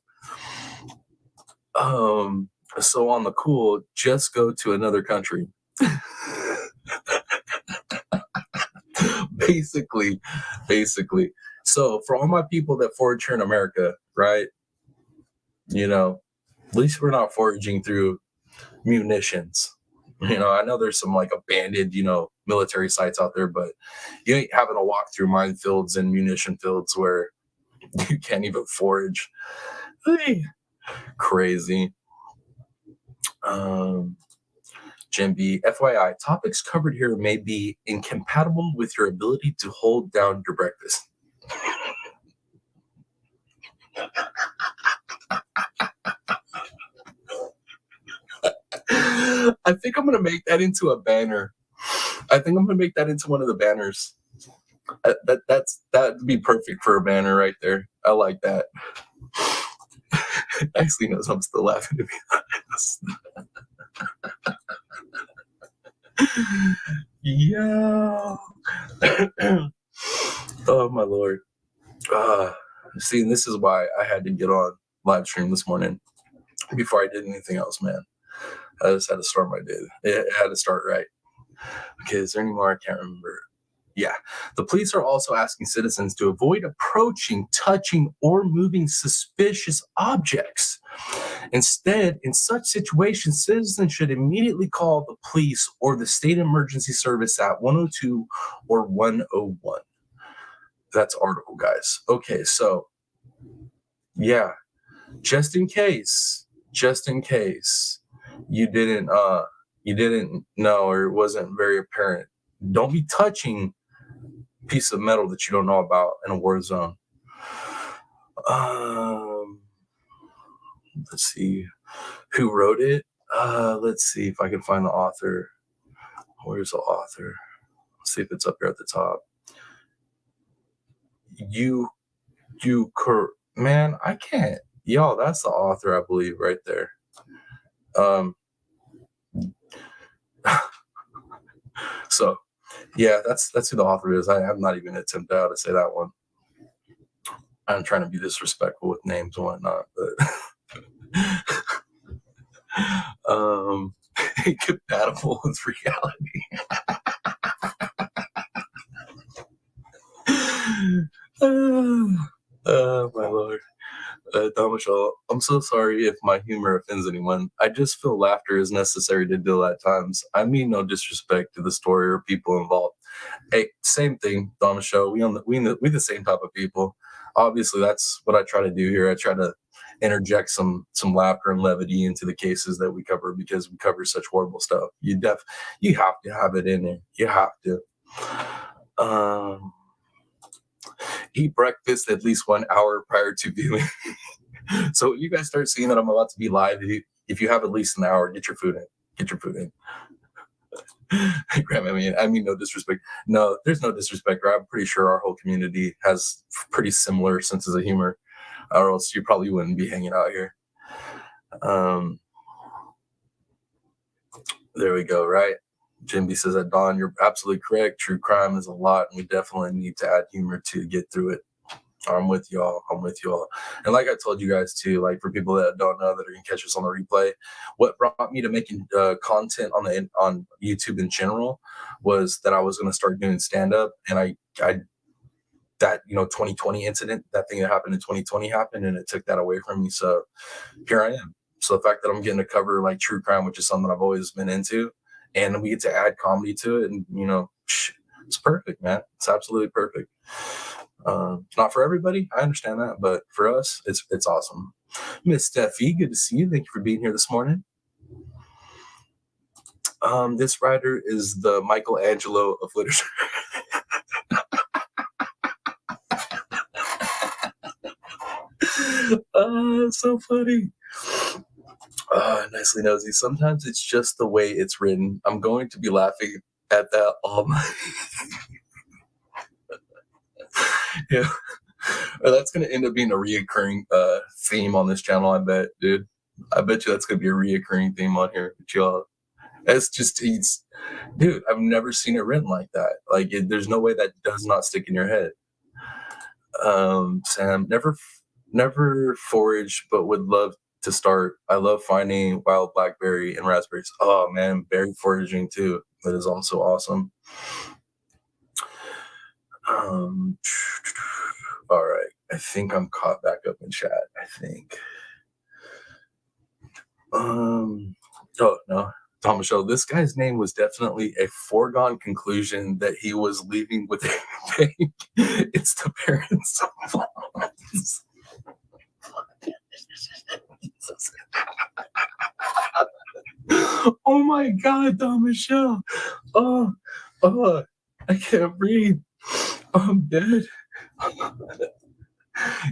So on the cool, just go to another country. basically. So for all my people that forage here in America, right? At least we're not foraging through munitions. I know there's some abandoned, military sites out there, but you ain't having to walk through minefields and munition fields where you can't even forage. Crazy. Jim B, FYI, topics covered here may be incompatible with your ability to hold down your breakfast. I think I'm going to make that into a banner. I think I'm going to make that into one of the banners. That'd be perfect for a banner right there. I like that. Actually knows I'm still laughing, to be honest. Yeah. Oh my Lord. See, and this is why I had to get on live stream this morning before I did anything else, man. I just had to start my day. It had to start right. Okay, is there any more? I can't remember. Yeah. The police are also asking citizens to avoid approaching, touching, or moving suspicious objects. Instead, in such situations, citizens should immediately call the police or the state emergency service at 102 or 101. That's article, guys. Okay, so yeah, just in case you didn't know or it wasn't very apparent, don't be touching a piece of metal that you don't know about in a war zone. Let's see who wrote it. Let's see if I can find the author. Where's the author? Let's see if it's up here at the top. Man, I can't. Y'all, that's the author, I believe, right there. So yeah, that's who the author is. I'm not even attempting to say that one. I'm trying to be disrespectful with names and whatnot, but incompatible with reality. Oh my Lord. Damashal, I'm so sorry if my humor offends anyone. I just feel laughter is necessary to deal at times. I mean no disrespect to the story or people involved. Hey, same thing, Damashal. We the same type of people. Obviously, that's what I try to do here. I try to interject some laughter and levity into the cases that we cover because we cover such horrible stuff. You have to have it in there. You have to. Eat breakfast at least 1 hour prior to viewing. So you guys start seeing that I'm about to be live. If you have at least an hour, get your food in. Get your food in. Graham, I mean no disrespect. No, there's no disrespect. I'm pretty sure our whole community has pretty similar senses of humor, or else you probably wouldn't be hanging out here. There we go, right? Jim B says that, Don, you're absolutely correct. True crime is a lot, and we definitely need to add humor to get through it. I'm with y'all. And like I told you guys too, like for people that don't know that are gonna catch us on the replay, what brought me to making content on YouTube in general was that I was gonna start doing stand up, and I that 2020 incident, that thing that happened in 2020 happened, and it took that away from me. So here I am. So the fact that I'm getting to cover like true crime, which is something I've always been into, and we get to add comedy to it, and it's perfect, man. It's absolutely perfect. Not for everybody, I understand that, but for us, it's awesome. Miss Steffi, good to see you. Thank you for being here this morning. This writer is the Michelangelo of literature. So funny. Nicely nosy. Sometimes it's just the way it's written. I'm going to be laughing at that all night. Yeah. That's going to end up being a reoccurring theme on this channel, I bet, dude. I bet you that's going to be a reoccurring theme on here. But y'all, dude, I've never seen it written like that. Like, there's no way that does not stick in your head. Sam, never forage, but would love to start. I love finding wild blackberry and raspberries. Oh man, berry foraging too. That is also awesome. All right, I think I'm caught back up in chat. I think. Oh no, Tom Michelle. This guy's name was definitely a foregone conclusion that he was leaving with a bank. It's the parents' fault. Oh my God, Don Michelle. Oh, oh, I can't breathe. I'm dead.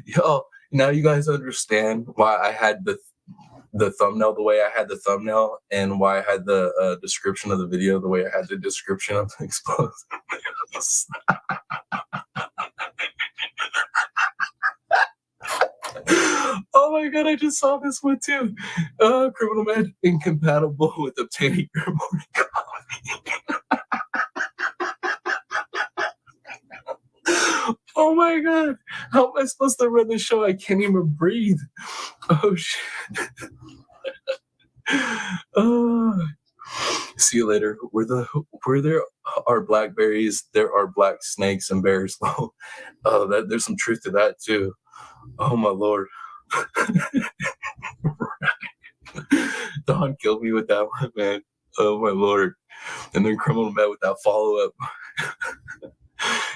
Yo, now you guys understand why I had the thumbnail the way I had the thumbnail, and why I had the description of the video the way I had the description of the explosive. Oh my God, I just saw this one too. Criminal man incompatible with obtaining your morning coffee. Oh my God, how am I supposed to run the show? I can't even breathe. Oh shit. See you later. Where there are blackberries, there are black snakes and bears. Oh, there's some truth to that too. Oh my Lord. Don killed me with that one, man. Oh my Lord. And then criminal met with that follow up.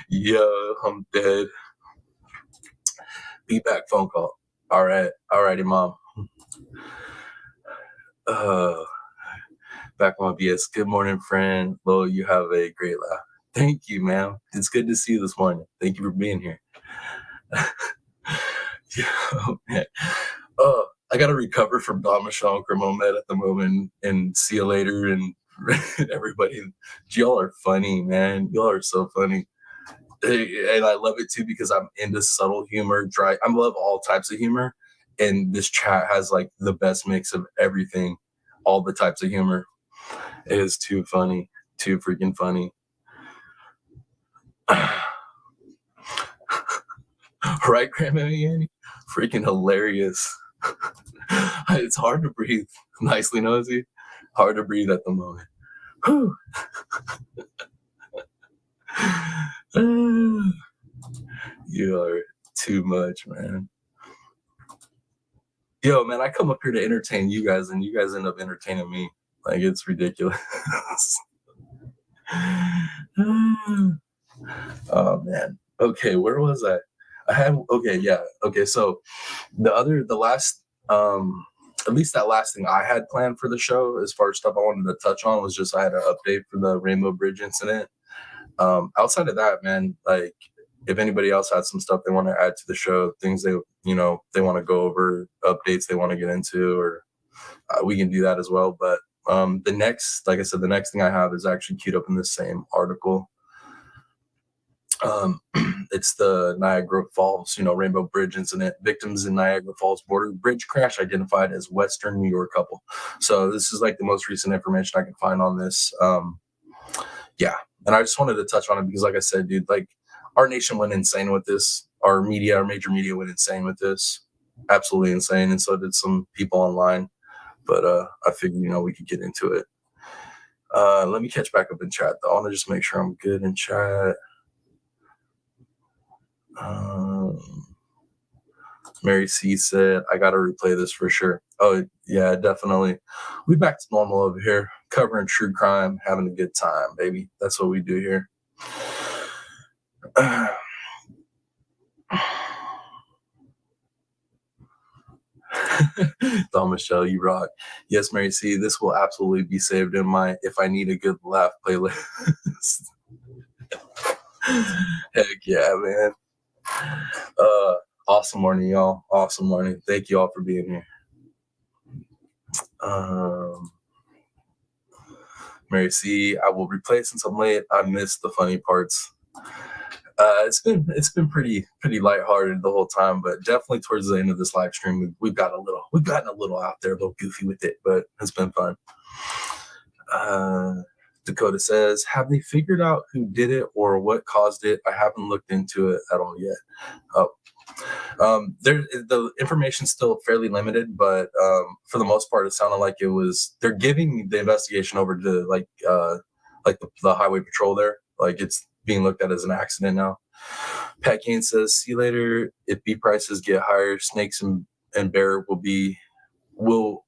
Yo, I'm dead. Be back phone call. All right. Alrighty, mom. Back on BS. Good morning, friend. Lowell, you have a great laugh. Thank you, ma'am. It's good to see you this morning. Thank you for being here. Yeah, man. I gotta recover from Don Michelle and Criminal Med at the moment, and see you later. And everybody, y'all are funny, man. Y'all are so funny, and I love it too because I'm into subtle humor. I love all types of humor, and this chat has like the best mix of everything, all the types of humor. It is too funny, too freaking funny. Right, Grandma Annie? Freaking hilarious. It's hard to breathe. Nicely nosy. Hard to breathe at the moment. Whew. You are too much, man. Yo, man, I come up here to entertain you guys, and you guys end up entertaining me. Like, it's ridiculous. Oh, man. Okay, where was I? So the last, at least that last thing I had planned for the show, as far as stuff I wanted to touch on, was just I had an update for the Rainbow Bridge incident. Outside of that, man, like, if anybody else had some stuff they want to add to the show, things they want to go over, updates they want to get into, or we can do that as well. But the next thing I have is actually queued up in the same article. It's the Niagara Falls, Rainbow Bridge incident. Victims in Niagara Falls border bridge crash identified as Western New York couple. So this is like the most recent information I can find on this. Yeah, and I just wanted to touch on it because, like I said, dude, like, our nation went insane with this. Our major media went insane with this. Absolutely insane, and so did some people online. But I figured, we could get into it. Let me catch back up in chat, though. I want to just make sure I'm good in chat. Mary C said, I got to replay this for sure. Oh, yeah, definitely. We back to normal over here, covering true crime, having a good time, baby. That's what we do here. Don Michelle, you rock. Yes, Mary C, this will absolutely be saved in my If I Need a Good Laugh playlist. Heck yeah, man. Awesome morning, y'all. Awesome morning. Thank you all for being here. Mary C, I will replay it since I'm late. I missed the funny parts. It's been pretty lighthearted the whole time, but definitely towards the end of this live stream, we've gotten a little out there, a little goofy with it, but it's been fun. Dakota says, have they figured out who did it or what caused it? I haven't looked into it at all yet. The information's still fairly limited, but for the most part, it sounded like they're giving the investigation over to the highway patrol there. Like, it's being looked at as an accident now. Pat Kane says, see you later. If beef prices get higher, snakes and bear will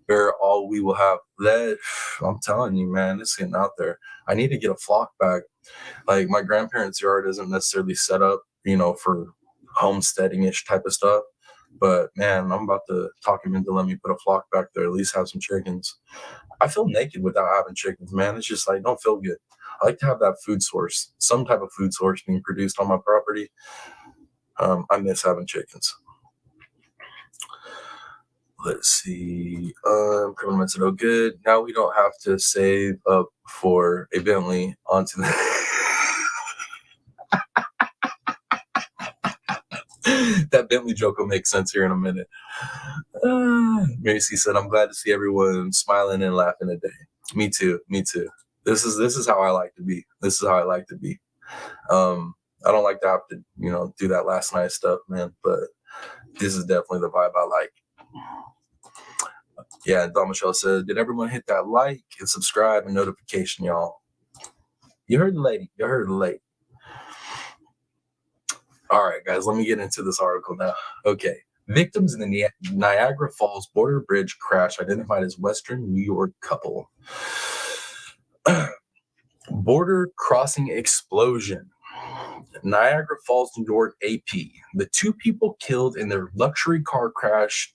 bear all we will have. That, I'm telling you, man, it's getting out there. I need to get a flock back. Like, my grandparents' yard isn't necessarily set up, for homesteading-ish type of stuff. But man, I'm about to talk him into let me put a flock back there, at least have some chickens. I feel naked without having chickens, man. It's just like, don't feel good. I like to have that food source, some type of food source being produced on my property. I miss having chickens. Let's see. Criminal mental good. Now we don't have to save up for a Bentley onto the. That Bentley joke will make sense here in a minute. Macy said, "I'm glad to see everyone smiling and laughing today." Me too. Me too. This is how I like to be. This is how I like to be. I don't like to have to, do that last night stuff, man. But this is definitely the vibe I like. Yeah, Don Michelle said, "Did everyone hit that like and subscribe and notification, y'all?" You heard the lady. You heard the lady. All right, guys, let me get into this article now. Okay. Victims in the Niagara Falls border bridge crash identified as Western New York couple. Border crossing explosion. Niagara Falls, New York, AP. The two people killed in their luxury car crash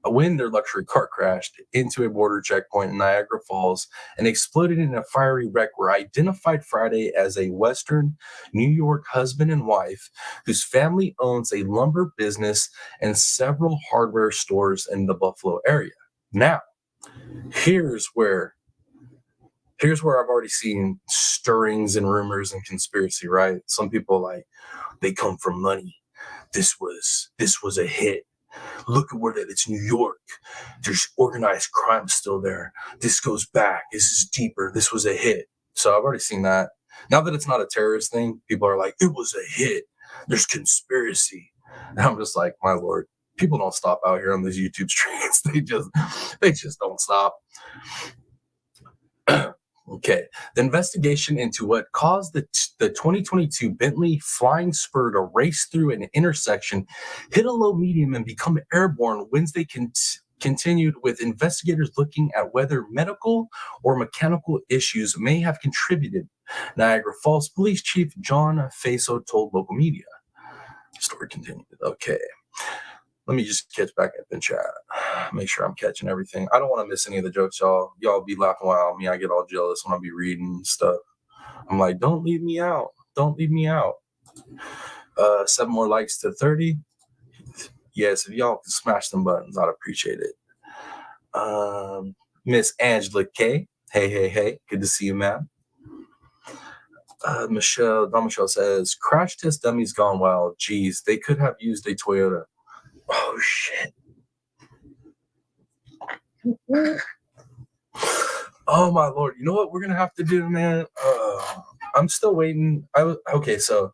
when their luxury car crashed into a border checkpoint in Niagara Falls and exploded in a fiery wreck were identified Friday as a Western New York husband and wife whose family owns a lumber business and several hardware stores in the Buffalo area. Now, here's where I've already seen stirrings and rumors and conspiracy, right? Some people like, they come from money. This was a hit. Look at where that it's New York. There's organized crime still there. This goes back. This is deeper. This was a hit. So I've already seen that. Now that it's not a terrorist thing, people are like, it was a hit. There's conspiracy. And I'm just like, my Lord, people don't stop out here on these YouTube streets. They just don't stop. Okay. The investigation into what caused the 2022 Bentley flying spur to race through an intersection, hit a low medium, and become airborne Wednesday continued with investigators looking at whether medical or mechanical issues may have contributed. Niagara Falls Police Chief John Faso told local media. Story continued. Okay. Let me just catch back up in chat. Make sure I'm catching everything. I don't want to miss any of the jokes, y'all. Y'all be laughing while me. I get all jealous when I be reading stuff. I'm like, don't leave me out. Don't leave me out. 7 more likes to 30. Yes, if y'all can smash them buttons, I'd appreciate it. Miss Angela K. Hey. Good to see you, ma'am. Don Michelle says, crash test dummies gone wild. Geez, they could have used a Toyota. Oh, shit. Oh, my Lord. You know what we're going to have to do, man? I'm still waiting. So,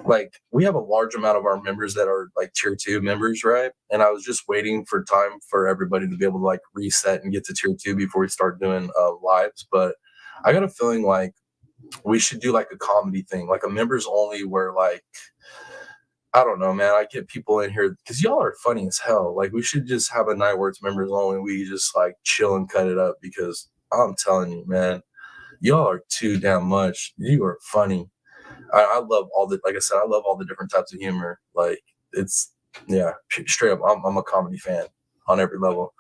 like, we have a large amount of our members that are, like, tier 2 members, right? And I was just waiting for time for everybody to be able to, like, reset and get to tier 2 before we start doing lives. But I got a feeling, like, we should do, like, a comedy thing, like a members only where, like, I don't know, man. I get people in here because y'all are funny as hell. Like, we should just have a night where it's members only. We just like chill and cut it up because I'm telling you, man, y'all are too damn much. You are funny. I love like I said, I love all the different types of humor. Like, it's, yeah, straight up. I'm a comedy fan on every level.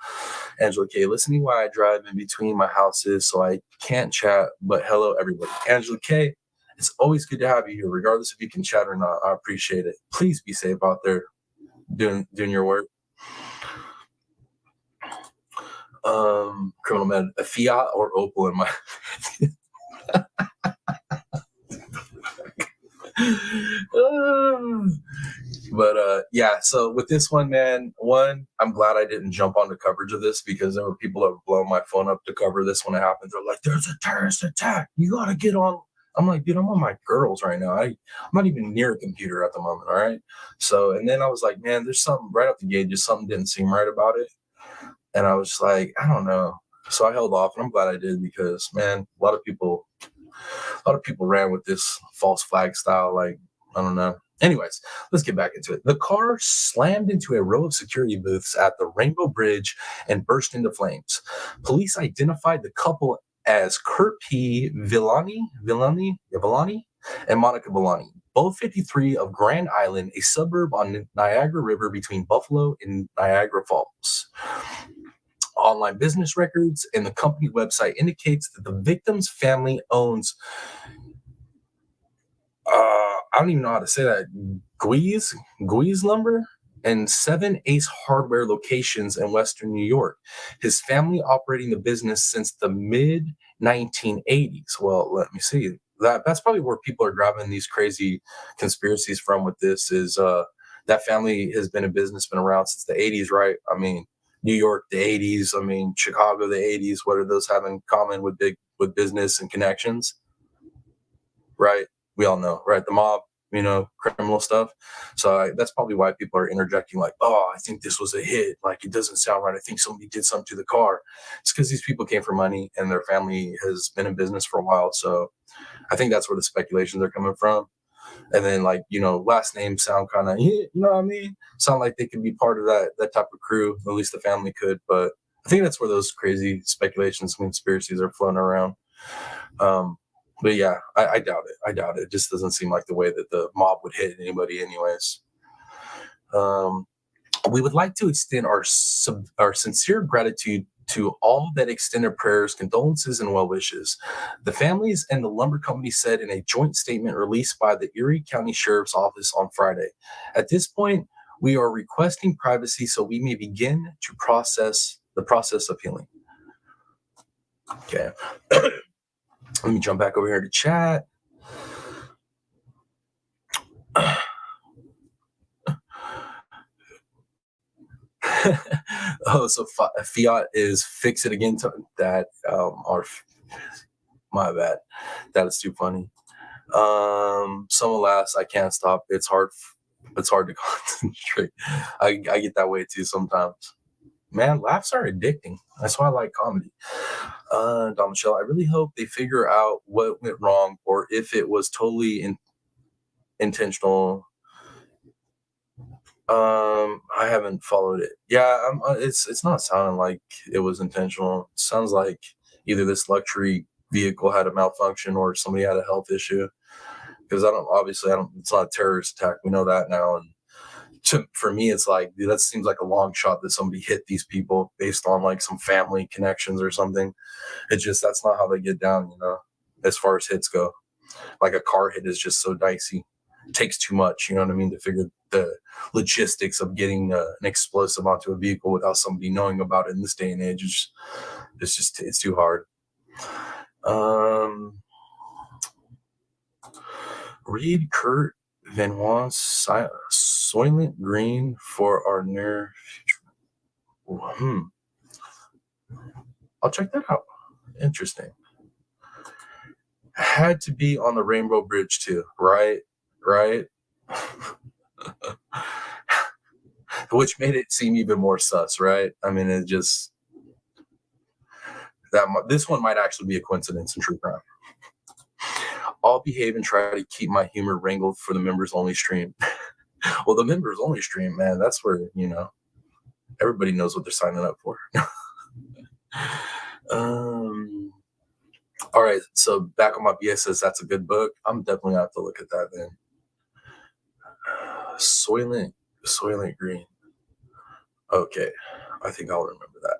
Angela K, listening while I drive in between my houses, so I can't chat. But hello, everybody. Angela K, it's always good to have you here, regardless if you can chat or not. I appreciate it. Please be safe out there doing your work. Criminal man, a Fiat or Opel in my. Yeah, so with this one, man, I'm glad I didn't jump on the coverage of this because there were people that were blowing my phone up to cover this when it happened. They're like, there's a terrorist attack. You got to get on. I'm like, dude, I'm on my girls right now. I'm not even near a computer at the moment, all right? So, and then I was like, man, there's something right off the gate, just something didn't seem right about it. And I was just like, I don't know. So I held off, and I'm glad I did because, man, a lot of people ran with this false flag style. Like, I don't know. Anyways, let's get back into it. The car slammed into a row of security booths at the Rainbow Bridge and burst into flames. Police identified the couple as Kurt P. Villani, and Monica Belani, both 53 of Grand Island, a suburb on Niagara River between Buffalo and Niagara Falls. Online business records and the company website indicates that the victim's family owns I don't even know how to say that. Guise Lumber and 7 Ace Hardware locations in Western New York. His family operating the business since the mid 1980s. Well, let me see. That's probably where people are grabbing these crazy conspiracies from with this is that family has been in business, been around since the 80s, right? I mean, New York, the 80s. I mean, Chicago, the 80s. What do those have in common with business and connections? Right? We all know, right? The mob, criminal stuff. So that's probably why people are interjecting, like, "Oh, I think this was a hit. Like, it doesn't sound right. I think somebody did something to the car." It's because these people came for money, and their family has been in business for a while. So I think that's where the speculations are coming from. And then, like, last names sound kind of, you know what I mean? Sound like they could be part of that type of crew. At least the family could. But I think that's where those crazy speculations and conspiracies are floating around. But yeah, I doubt it. I doubt it. It just doesn't seem like the way that the mob would hit anybody, anyways. We would like to extend our sincere gratitude to all that extended prayers, condolences, and well wishes. The families and the lumber company said in a joint statement released by the Erie County Sheriff's Office on Friday. At this point, we are requesting privacy so we may begin to process the process of healing. Okay. Let me jump back over here to chat. Oh, so Fiat is fix it again to that. My bad. That is too funny. Someone laughs. I can't stop. It's hard. It's hard to concentrate. I get that way too sometimes. Man, laughs are addicting. That's why I like comedy. Don Michelle, I really hope they figure out what went wrong or if it was totally intentional. I haven't followed it. Yeah, it's not sounding like it was intentional. It sounds like either this luxury vehicle had a malfunction or somebody had a health issue. Because it's not a terrorist attack. We know that now. And for me, it's like, dude, that seems like a long shot that somebody hit these people based on like some family connections or something. That's not how they get down, as far as hits go. Like a car hit is just so dicey. It takes too much, you know what I mean, to figure the logistics of getting an explosive onto a vehicle without somebody knowing about it in this day and age. It's too hard. Read Kurt Benoit's Soylent Green for our near future. I'll check that out. Interesting. Had to be on the Rainbow Bridge too, right? Which made it seem even more sus, right? I mean, this one might actually be a coincidence in true crime. I'll behave and try to keep my humor wrangled for the members only stream. Well, the members only stream, man, that's where, everybody knows what they're signing up for. All right, so back on my BS says that's a good book. I'm definitely gonna have to look at that then. Soylent Green. Okay, I think I'll remember that.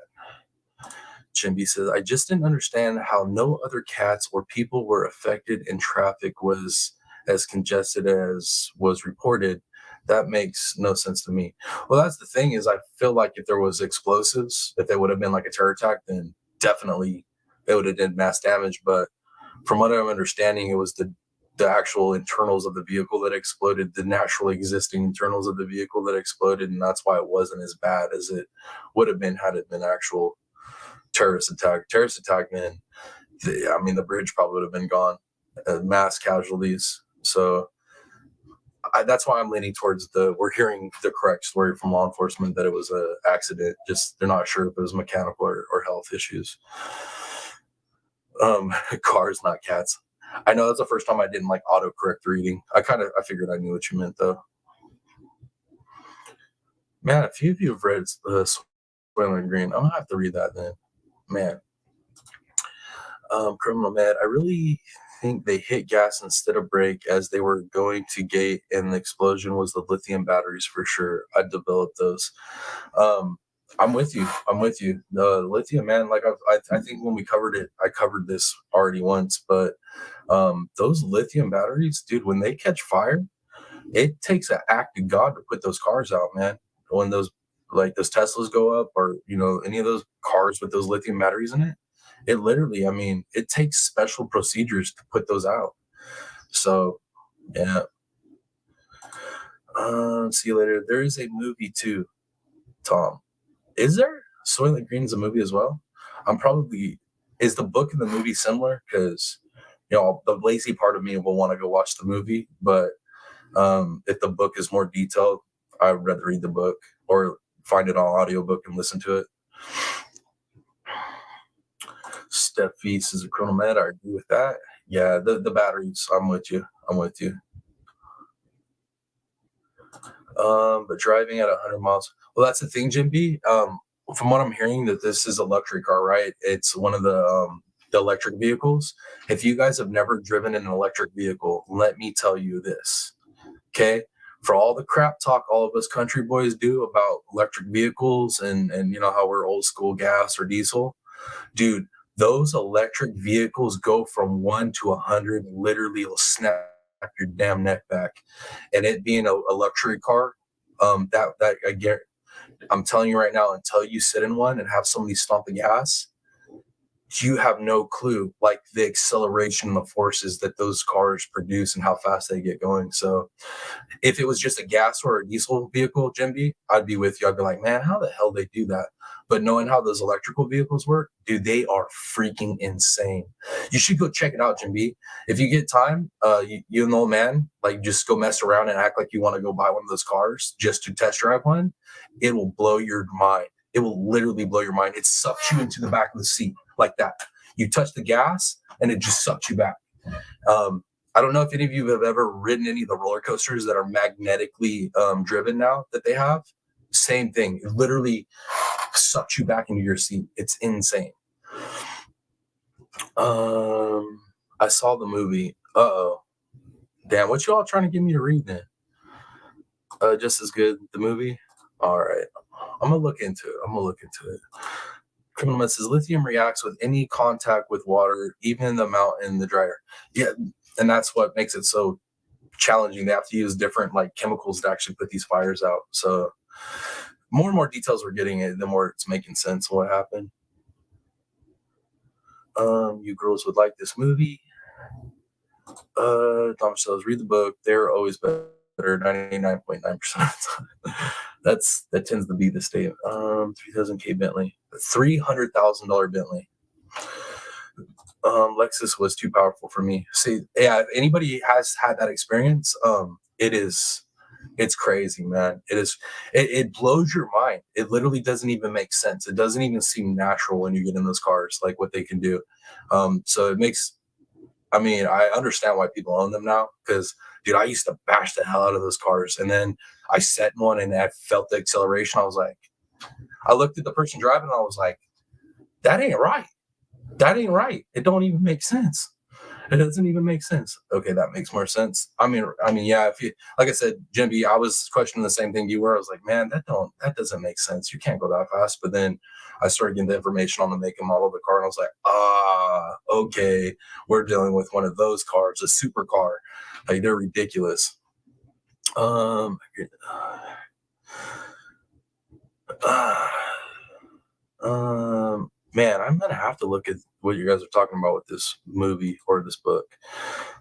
Chimby says, I just didn't understand how no other cats or people were affected and traffic was as congested as was reported. That makes no sense to me. Well, that's the thing is I feel like if there was explosives, if it would have been like a terror attack, then definitely it would have done mass damage. But from what I'm understanding, it was the actual internals of the vehicle that exploded, the naturally existing internals of the vehicle that exploded, and that's why it wasn't as bad as it would have been had it been actual terrorist attack, man. The bridge probably would have been gone, mass casualties. So that's why I'm leaning towards we're hearing the correct story from law enforcement that it was an accident. Just they're not sure if it was mechanical or health issues. Cars, not cats. I know that's the first time I didn't like autocorrect reading. I figured I knew what you meant though. Man, a few of you have read Soylent Green. I'm gonna have to read that then. Man. Criminal Mad, I really think they hit gas instead of brake as they were going to gate, and the explosion was the lithium batteries for sure. I developed those. Um, I'm with you. I'm with you. The lithium, man. Like I think when we covered it, I covered this already once, but those lithium batteries, dude, when they catch fire, it takes an act of God to put those cars out, man. When those those Teslas go up, or any of those cars with those lithium batteries in it, it literally, I mean, it takes special procedures to put those out. So yeah. See you later. There is a movie too, Tom. Is there? Soylent Green is a movie as well. I'm probably Is the book and the movie similar? Because the lazy part of me will want to go watch the movie, but if the book is more detailed, I'd rather read the book or find it on audiobook and listen to it. Steph Feast is a chronomet. I agree with that. Yeah, the batteries. I'm with you. I'm with you. But driving at 100 miles. Well, that's the thing, Jim B. From what I'm hearing, that this is a luxury car, right? It's one of the electric vehicles. If you guys have never driven in an electric vehicle, let me tell you this, okay? For all the crap talk all of us country boys do about electric vehicles and how we're old school gas or diesel, dude, those electric vehicles go from 1 to 100, literally will snap your damn neck back. And it being a luxury car, that I get, I'm telling you right now, until you sit in one and have somebody stomp the gas, you have no clue, like, the acceleration and the forces that those cars produce and how fast they get going. So if it was just a gas or a diesel vehicle, Jim B, I'd be with you. I'd be like, man, how the hell they do that? But knowing how those electrical vehicles work, dude, they are freaking insane. You should go check it out, Jim B. If you get time, you and the old man, like, just go mess around and act like you want to go buy one of those cars just to test drive one. It will blow your mind. It will literally blow your mind. It sucks you into the back of the seat like that. You touch the gas and it just sucks you back. I don't know if any of you have ever ridden any of the roller coasters that are magnetically driven now that they have. Same thing. It literally sucks you back into your seat. It's insane. I saw the movie. Uh-oh. Damn, what you all trying to get me to read then? Just as good, the movie? All right. I'm going to look into it. Criminal says lithium reacts with any contact with water, even the amount in the dryer. Yeah, and that's what makes it so challenging. They have to use different chemicals to actually put these fires out. So more and more details we're getting, the more it's making sense what happened. You girls would like this movie. Tom says read the book. They're always better 99.9% of the time. That tends to be the state. 3,000K Bentley, $300,000 Bentley. Lexus was too powerful for me. See, yeah, if anybody has had that experience, it's crazy, man. It blows your mind. It literally doesn't even make sense. It doesn't even seem natural when you get in those cars, like what they can do. So it makes, I mean, I understand why people own them now, because, dude, I used to bash the hell out of those cars. And then I sat in one and I felt the acceleration. I looked at the person driving and I was like, that ain't right. That ain't right. It don't even make sense. It doesn't even make sense. Okay, that makes more sense. I mean, yeah. If you, like I said, Jim B, I was questioning the same thing you were. I was like, man, that doesn't make sense. You can't go that fast. But then I started getting the information on the make and model of the car, and I was like, okay, we're dealing with one of those cars, a supercar. Like, they're ridiculous. Man, I'm gonna have to look at what you guys are talking about with this movie or this book.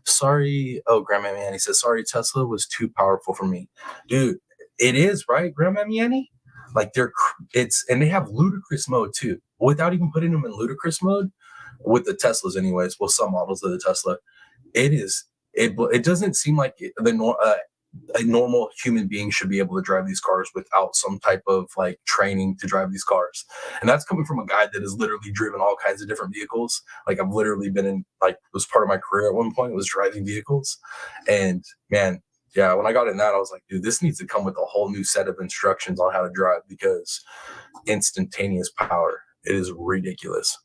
Sorry, Grandma Annie says sorry. Tesla was too powerful for me, dude. It is, right, Grandma Annie? Like, and they have ludicrous mode too. Without even putting them in ludicrous mode with the Teslas, anyways. Well, some models of the Tesla, it is. It doesn't seem like a normal human being should be able to drive these cars without some type of training to drive these cars. And that's coming from a guy that has literally driven all kinds of different vehicles. Like, I've literally been in, it was part of my career at one point, was driving vehicles. And man, yeah, when I got in that, I was like, dude, this needs to come with a whole new set of instructions on how to drive, because instantaneous power, it is ridiculous.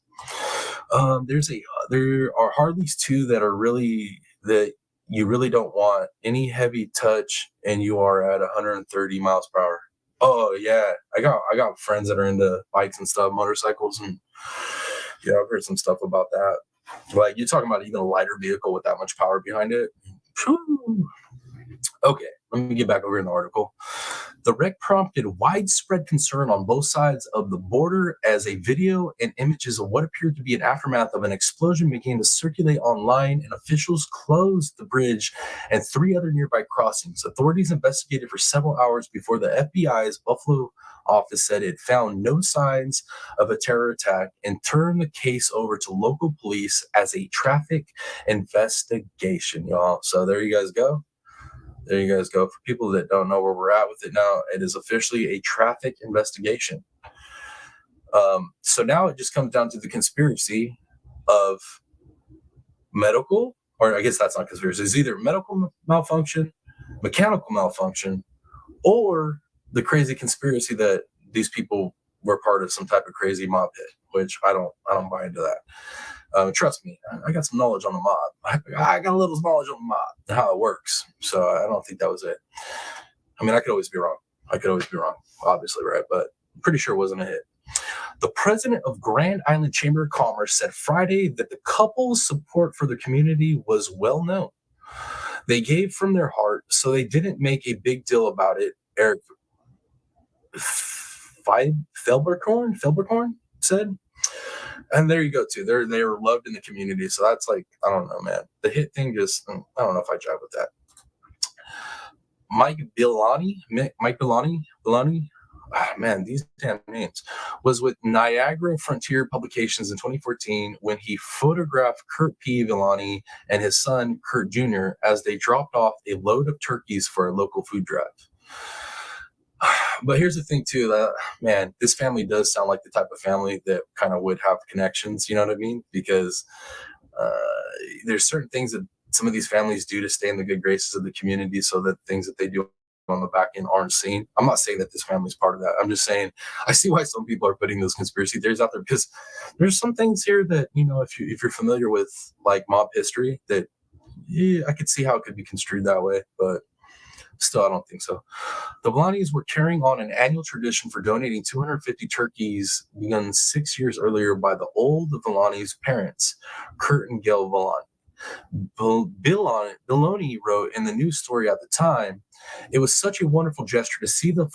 There are Harleys too that are really that you really don't want any heavy touch, and you are at 130 miles per hour. Oh yeah, I got friends that are into bikes and stuff, motorcycles, and yeah, I've heard some stuff about that. Like you're talking about even a lighter vehicle with that much power behind it. Whew. Okay, let me get back over in the article. The wreck prompted widespread concern on both sides of the border as a video and images of what appeared to be an aftermath of an explosion began to circulate online, and officials closed the bridge and 3 other nearby crossings. Authorities investigated for several hours before the FBI's Buffalo office said it found no signs of a terror attack and turned the case over to local police as a traffic investigation, y'all. So there you guys go. There you guys go. For people that don't know where we're at with it now, it is officially a traffic investigation. So now it just comes down to the conspiracy of medical, or I guess that's not conspiracy. It's either medical malfunction, mechanical malfunction, or the crazy conspiracy that these people were part of some type of crazy mob hit, which I don't buy into that. Trust me, I got some knowledge on the mob. I got a little knowledge on the mob and how it works. So I don't think that was it. I mean, I could always be wrong. Obviously, right? But I'm pretty sure it wasn't a hit. The president of Grand Island Chamber of Commerce said Friday that the couple's support for the community was well known. They gave from their heart, so they didn't make a big deal about it, Eric Felberkorn said. And there you go too. They were loved in the community, so that's like, I don't know, man. The hit thing just, I don't know if I jive with that. Mike Billani, man, these damn names, was with Niagara Frontier Publications in 2014 when he photographed Kurt P. Villani and his son Kurt Jr. as they dropped off a load of turkeys for a local food drive. But here's the thing too, that man, this family does sound like the type of family that kind of would have connections, you know what I mean? Because there's certain things that some of these families do to stay in the good graces of the community, so that things that they do on the back end aren't seen. I'm not saying that this family's part of that. I'm just saying I see why some people are putting those conspiracy theories out there, because there's some things here that, you know, if you're familiar with like mob history, that I could see how it could be construed that way, but still, I don't think so. The Villanis were carrying on an annual tradition for donating 250 turkeys begun 6 years earlier by the old Villanis' parents, Kurt and Gail Villani. Billoni wrote in the news story at the time, "It was such a wonderful gesture to see the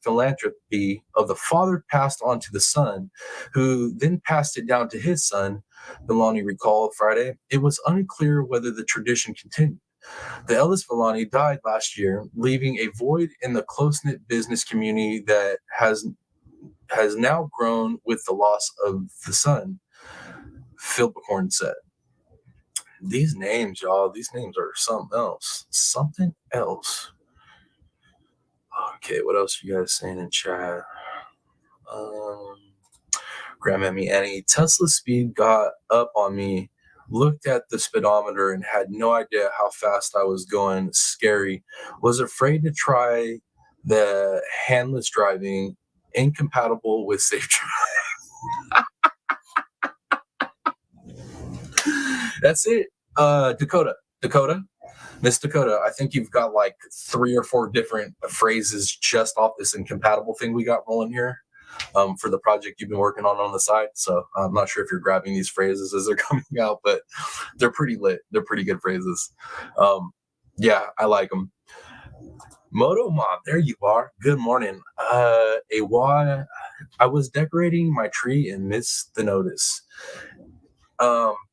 philanthropy of the father passed on to the son, who then passed it down to his son," Billoni recalled Friday. "It was unclear whether the tradition continued. The eldest Villani died last year, leaving a void in the close-knit business community that has now grown with the loss of the son," Philbicorn said. These names, y'all, these names are something else. Something else. Okay, what else are you guys saying in chat? Grandmammy Annie, Tesla speed got up on me. Looked at the speedometer and had no idea how fast I was going. Scary. Was afraid to try the handless driving. Incompatible with safe driving. That's it. Miss Dakota, I think you've got like 3 or 4 different phrases just off this incompatible thing we got rolling here. For the project you've been working on the side. So I'm not sure if you're grabbing these phrases as they're coming out, but they're pretty lit. They're pretty good phrases. Yeah, I like them. Moto Mom, there you are. Good morning. I was decorating my tree and missed the notice.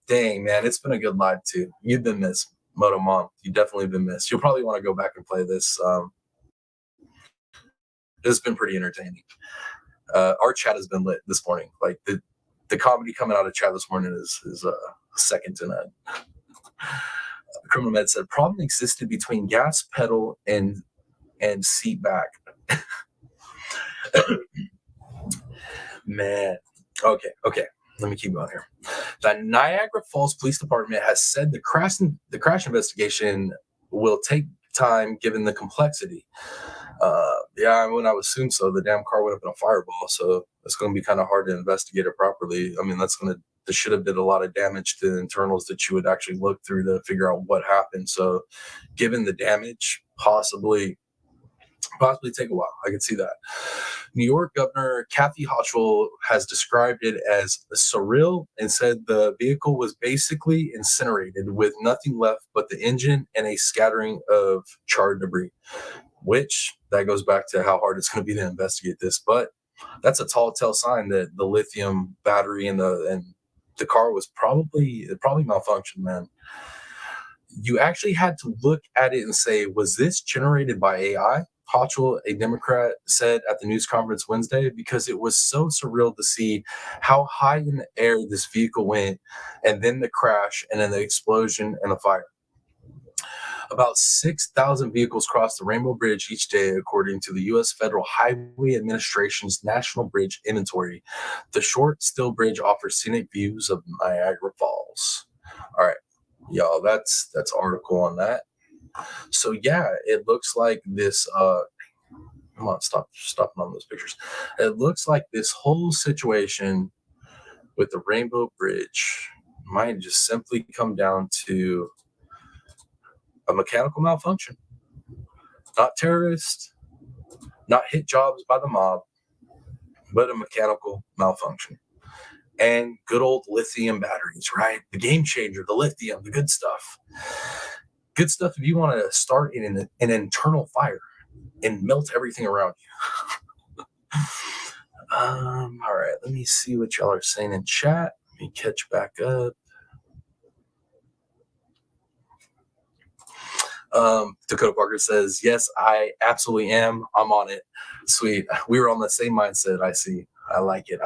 Dang, man, it's been a good live too. You've been missed, Moto Mom. You've definitely been missed. You'll probably want to go back and play this. It's been pretty entertaining. Our chat has been lit this morning. Like the comedy coming out of chat this morning is second to none. Criminal Med said problem existed between gas pedal and seat back. Man. Okay. Let me keep going here. The Niagara Falls Police Department has said the crash investigation will take time given the complexity. Yeah, I would assume so. The damn car went up in a fireball, so it's going to be kind of hard to investigate it properly. I mean, that's going to this should have did a lot of damage to the internals that you would actually look through to figure out what happened. So given the damage, possibly take a while. I can see that. New York Governor Kathy Hochul has described it as surreal and said the vehicle was basically incinerated with nothing left but the engine and a scattering of charred debris, which that goes back to how hard it's going to be to investigate this. But that's a tall tale sign that the lithium battery and the car was probably malfunctioned, man. You actually had to look at it and say, was this generated by AI? Hochul, a Democrat, said at the news conference Wednesday, because it was so surreal to see how high in the air this vehicle went, and then the crash, and then the explosion and the fire. About 6,000 vehicles cross the Rainbow Bridge each day, according to the U.S. Federal Highway Administration's National Bridge Inventory. The short steel bridge offers scenic views of Niagara Falls. All right, y'all, that's article on that. So yeah, it looks like this. Come on, stopping on those pictures. It looks like this whole situation with the Rainbow Bridge might just simply come down to a mechanical malfunction. Not terrorists, not hit jobs by the mob, but a mechanical malfunction. And good old lithium batteries, right? The game changer, the lithium, the good stuff. Good stuff if you want to start in an internal fire and melt everything around you. All right, let me see what y'all are saying in chat. Let me catch back up. Dakota Parker says, yes, I absolutely am. I'm on it. Sweet. We were on the same mindset, I see. I like it.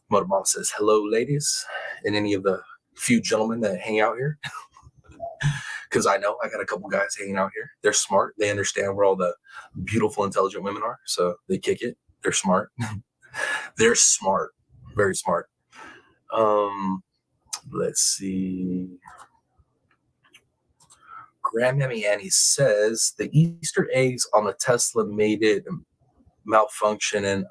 Motor Mom says, hello, ladies, and any of the few gentlemen that hang out here. Because I know I got a couple guys hanging out here. They're smart. They understand where all the beautiful, intelligent women are. So they kick it. They're smart. They're smart. Very smart. Let's see. Grandmammy Annie says the Easter eggs on the Tesla made it malfunction and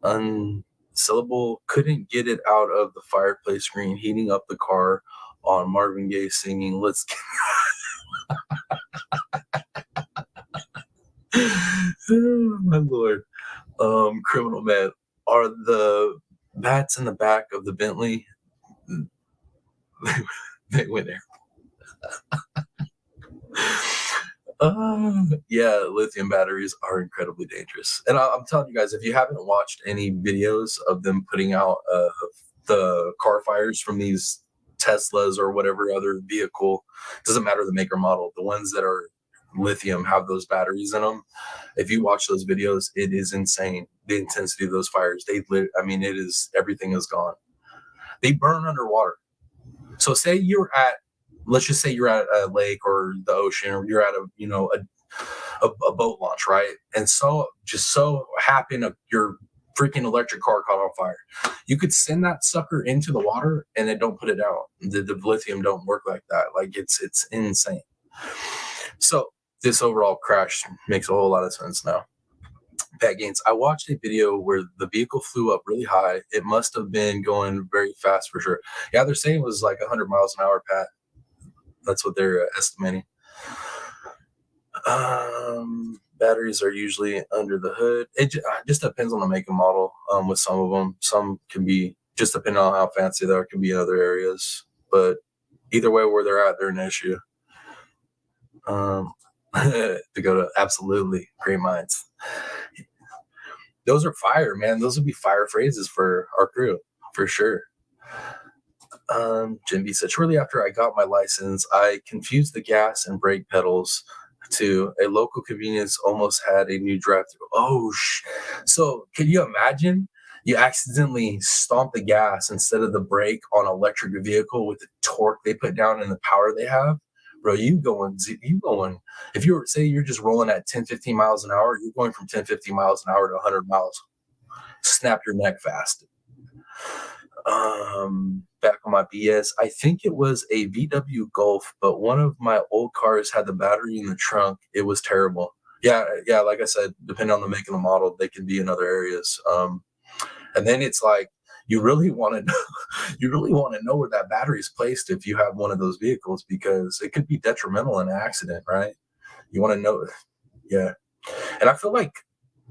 unsellable. Couldn't get it out of the fireplace screen, heating up the car on Marvin Gaye singing Let's Get Oh, my Lord. Criminal Man. Are the bats in the back of the Bentley? They went there. Yeah, lithium batteries are incredibly dangerous. And I'm telling you guys, if you haven't watched any videos of them putting out the car fires from these Teslas or whatever other vehicle, doesn't matter the make or model, the ones that are lithium have those batteries in them. If you watch those videos, it is insane. The intensity of those fires. It is, everything is gone. They burn underwater. So let's just say you're at a lake or the ocean, or you're at a boat launch, right? And so happen your freaking electric car caught on fire. You could send that sucker into the water and it don't put it out. The lithium don't work like that. Like it's insane. So this overall crash makes a whole lot of sense now. Pat Gaines, I watched a video where the vehicle flew up really high. It must have been going very fast for sure. Yeah, they're saying it was like 100 miles an hour, Pat. That's what they're estimating. Batteries are usually under the hood. It just depends on the make and model. With some of them, some can be just depending on how fancy they are, can be in other areas. But either way, where they're at, they're an issue. To go to absolutely great minds. Those are fire, man. Those would be fire phrases for our crew for sure. Jim B said, shortly after I got my license, I confused the gas and brake pedals to a local convenience almost had a new drive-through. So can you imagine? You accidentally stomp the gas instead of the brake on an electric vehicle with the torque they put down and the power they have. Bro, you going, if you're just rolling at 10, 15 miles an hour, you're going from 10, 15 miles an hour to 100 miles. Snap your neck fast. Back on my BS, I think it was a VW Golf, but one of my old cars had the battery in the trunk. It was terrible. Yeah, like I said, depending on the make and the model, they can be in other areas. And then it's like you really want to know, you really want to know where that battery is placed if you have one of those vehicles, because it could be detrimental in an accident, right? You want to know. Yeah. And I feel like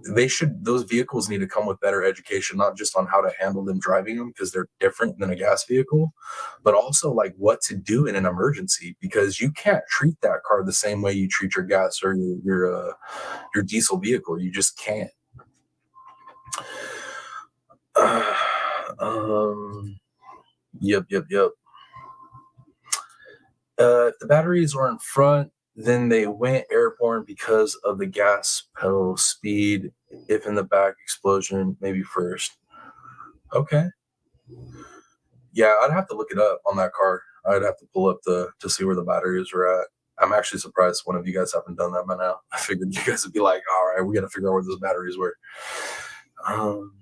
those vehicles need to come with better education, not just on how to handle them driving them, because they're different than a gas vehicle, but also like what to do in an emergency, because you can't treat that car the same way you treat your gas or your diesel vehicle. You just can't. um, yep. If the batteries were in front, then they went airborne because of the gas pedal speed. If in the back, explosion maybe first. Okay. Yeah, I'd have to look it up on that car. I'd have to pull up to see where the batteries are at. I'm actually surprised one of you guys haven't done that by now. I figured you guys would be like, all right, we got to figure out where those batteries were. Um,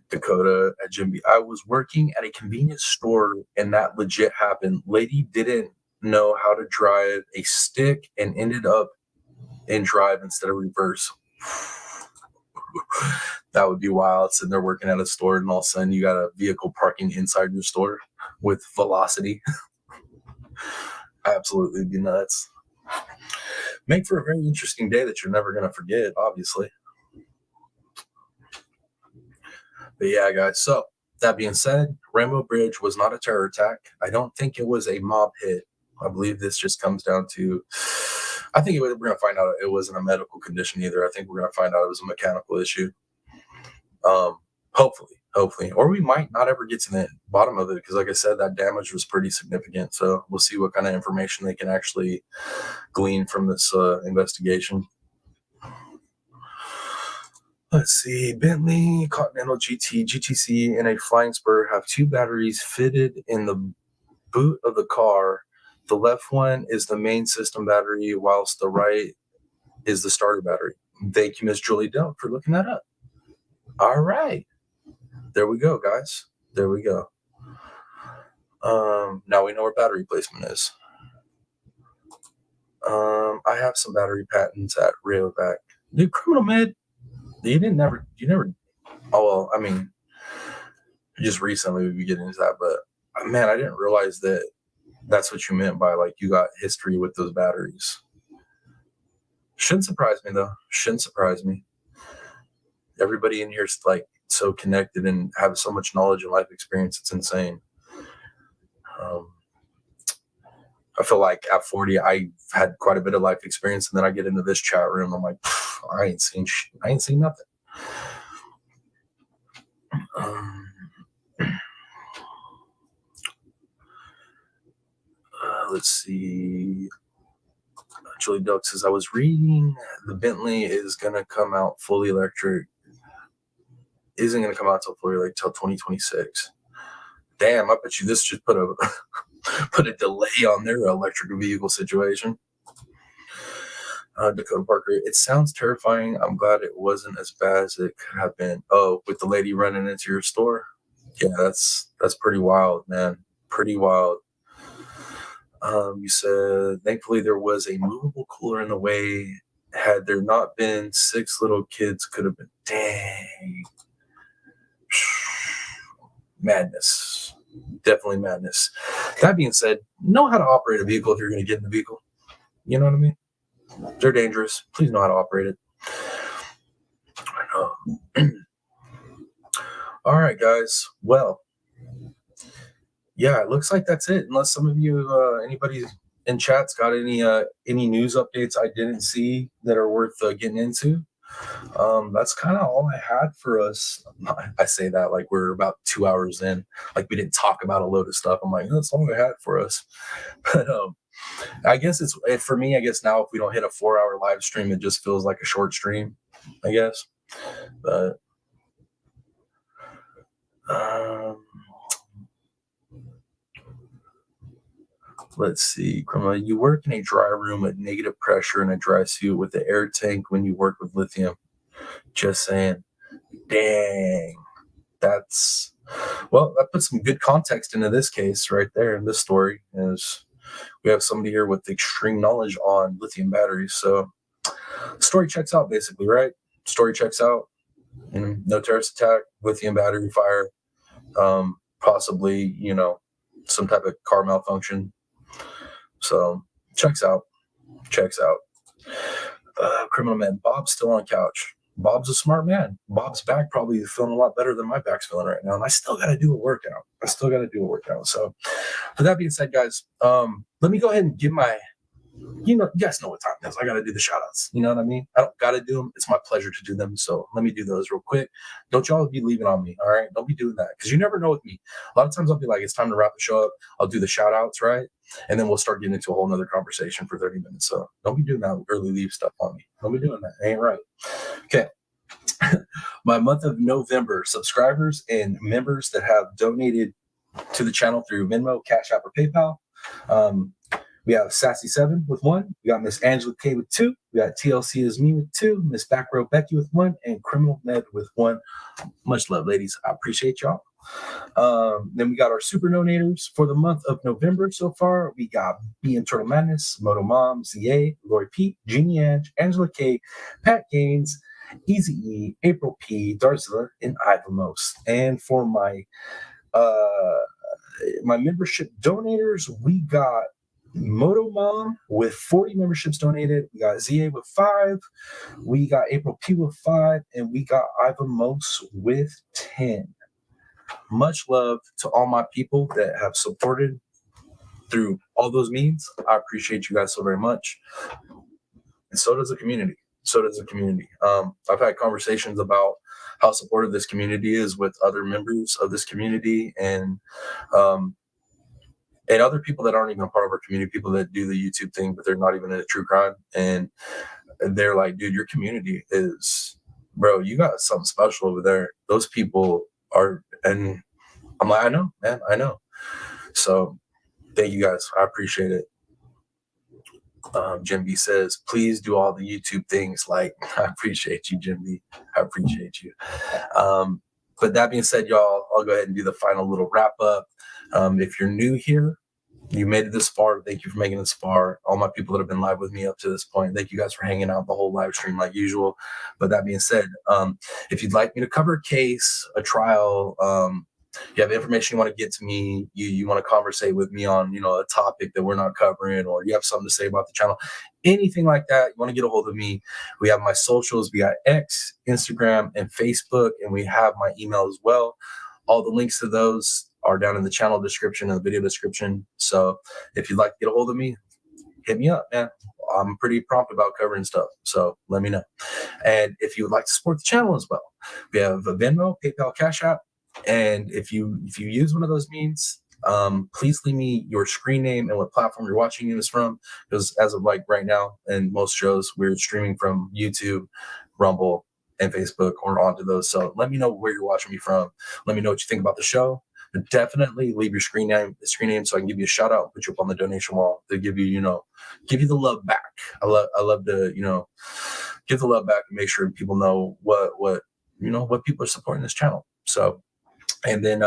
Dakota at Jim B. I was working at a convenience store and that legit happened. Lady didn't know how to drive a stick and ended up in drive instead of reverse. That would be wild. Sitting there working at a store and all of a sudden you got a vehicle parking inside your store with velocity. Absolutely be nuts. Make for a very interesting day that you're never going to forget, obviously. But yeah, guys. So that being said, Rainbow Bridge was not a terror attack. I don't think it was a mob hit. I believe this just comes down to, I think we're going to find out it wasn't a medical condition either. I think we're going to find out it was a mechanical issue. Hopefully, or we might not ever get to the bottom of it, because like I said, that damage was pretty significant. So we'll see what kind of information they can actually glean from this investigation. Let's see. Bentley, Continental GT, GTC, and a Flying Spur have two batteries fitted in the boot of the car. The left one is the main system battery, whilst the right is the starter battery. Thank you, Miss Julie Dell, for looking that up. All right. There we go, guys. There we go. Now we know where battery placement is. I have some battery patents at Rayovac. Dude, Criminal Med, you never. Oh, well, I mean, just recently we get into that, but man, I didn't realize that that's what you meant by like you got history with those batteries. Shouldn't surprise me though. Shouldn't surprise me. Everybody in here is like so connected and have so much knowledge and life experience. It's insane. I feel like at 40, I had quite a bit of life experience, and then I get into this chat room. I'm like, I ain't seen nothing. Let's see. Julie Duck says, I was reading the Bentley is going to come out fully electric. Isn't going to come out till fully electric till 2026. Damn, I bet you this just put a delay on their electric vehicle situation. Dakota Parker, it sounds terrifying. I'm glad it wasn't as bad as it could have been. Oh, with the lady running into your store? Yeah, that's pretty wild, man. Pretty wild. You said, thankfully there was a movable cooler in the way. Had there not been, 6 little kids could have been. Dang. Madness. Definitely madness. That being said, know how to operate a vehicle if you're going to get in the vehicle. You know what I mean? They're dangerous. Please know how to operate it. All right, guys. Well, yeah, it looks like that's it. Unless some of you, anybody in chat's got any news updates I didn't see that are worth getting into. That's kind of all I had for us. I say that like we're about 2 hours in, like we didn't talk about a load of stuff. I'm like, that's all I had for us. But I guess it's for me. I guess now if we don't hit a 4-hour live stream, it just feels like a short stream. I guess, but let's see. Criminal, you work in a dry room at negative pressure in a dry suit with the air tank when you work with lithium. Just saying. Dang. That's that puts some good context into this case right there. In this story is we have somebody here with extreme knowledge on lithium batteries. So story checks out basically, right? Story checks out. No terrorist attack, lithium battery fire, possibly, some type of car malfunction. So checks out. Criminal man. Bob's still on couch. Bob's a smart man. Bob's back probably feeling a lot better than my back's feeling right now. And I still got to do a workout. So, with that being said, guys, let me go ahead and give my, you guys know what time it is. I got to do the shout outs. You know what I mean? I don't got to do them. It's my pleasure to do them. So let me do those real quick. Don't y'all be leaving on me. All right. Don't be doing that. Because you never know with me. A lot of times I'll be like, it's time to wrap the show up. I'll do the shout outs. Right. And then we'll start getting into a whole nother conversation for 30 minutes. So don't be doing that early leave stuff on me. Don't be doing that. It ain't right. Okay. My month of November subscribers and members that have donated to the channel through Venmo, CashApp, or PayPal. We have Sassy7 with 1. We got Miss Angela K with 2. We got TLC is me with 2. Miss Back Row Becky with 1. And Criminal Ned with 1. Much love, ladies. I appreciate y'all. Then we got our super donators for the month of November so far. We got B and Turtle Madness, Moto Mom, ZA, Lori Pete, Jeannie Ange, Angela K, Pat Gaines, Easy E, April P, Darzilla, and Ivamos. And for my membership donators, we got Moto Mom with 40 memberships donated. We got ZA with 5. We got April P with 5. And we got Ivamos with 10. Much love to all my people that have supported through all those means. I appreciate you guys so very much. And so does the community. I've had conversations about how supportive this community is with other members of this community and other people that aren't even a part of our community, people that do the YouTube thing, but they're not even into true crime. And they're like, dude, your community is, bro, you got something special over there. Those people are, and I'm like, I know, man, I know. So thank you guys. I appreciate it. Jim B says, please do all the YouTube things. Like, I appreciate you, Jim B. I appreciate you. But that being said, y'all, I'll go ahead and do the final little wrap up. If you're new here, you made it this far. Thank you for making it this far. All my people that have been live with me up to this point, thank you guys for hanging out the whole live stream like usual. But that being said, if you'd like me to cover a case, a trial, you have information you want to get to me, you want to conversate with me on, a topic that we're not covering, or you have something to say about the channel, anything like that, you want to get a hold of me. We have my socials. We got X, Instagram, and Facebook, and we have my email as well. All the links to those are down in the channel description and the video description. So if you'd like to get a hold of me, hit me up, man. I'm pretty prompt about covering stuff, so let me know. And if you would like to support the channel as well, we have a Venmo, PayPal, Cash App. And if you use one of those means, please leave me your screen name and what platform you're watching this from, because as of like right now, and most shows, we're streaming from YouTube, Rumble, and Facebook, or onto those. So let me know where you're watching me from. Let me know what you think about the show. But definitely leave your screen name, so I can give you a shout out, put you up on the donation wall to give you, give you the love back. I love to, give the love back and make sure people know what people are supporting this channel. So. And then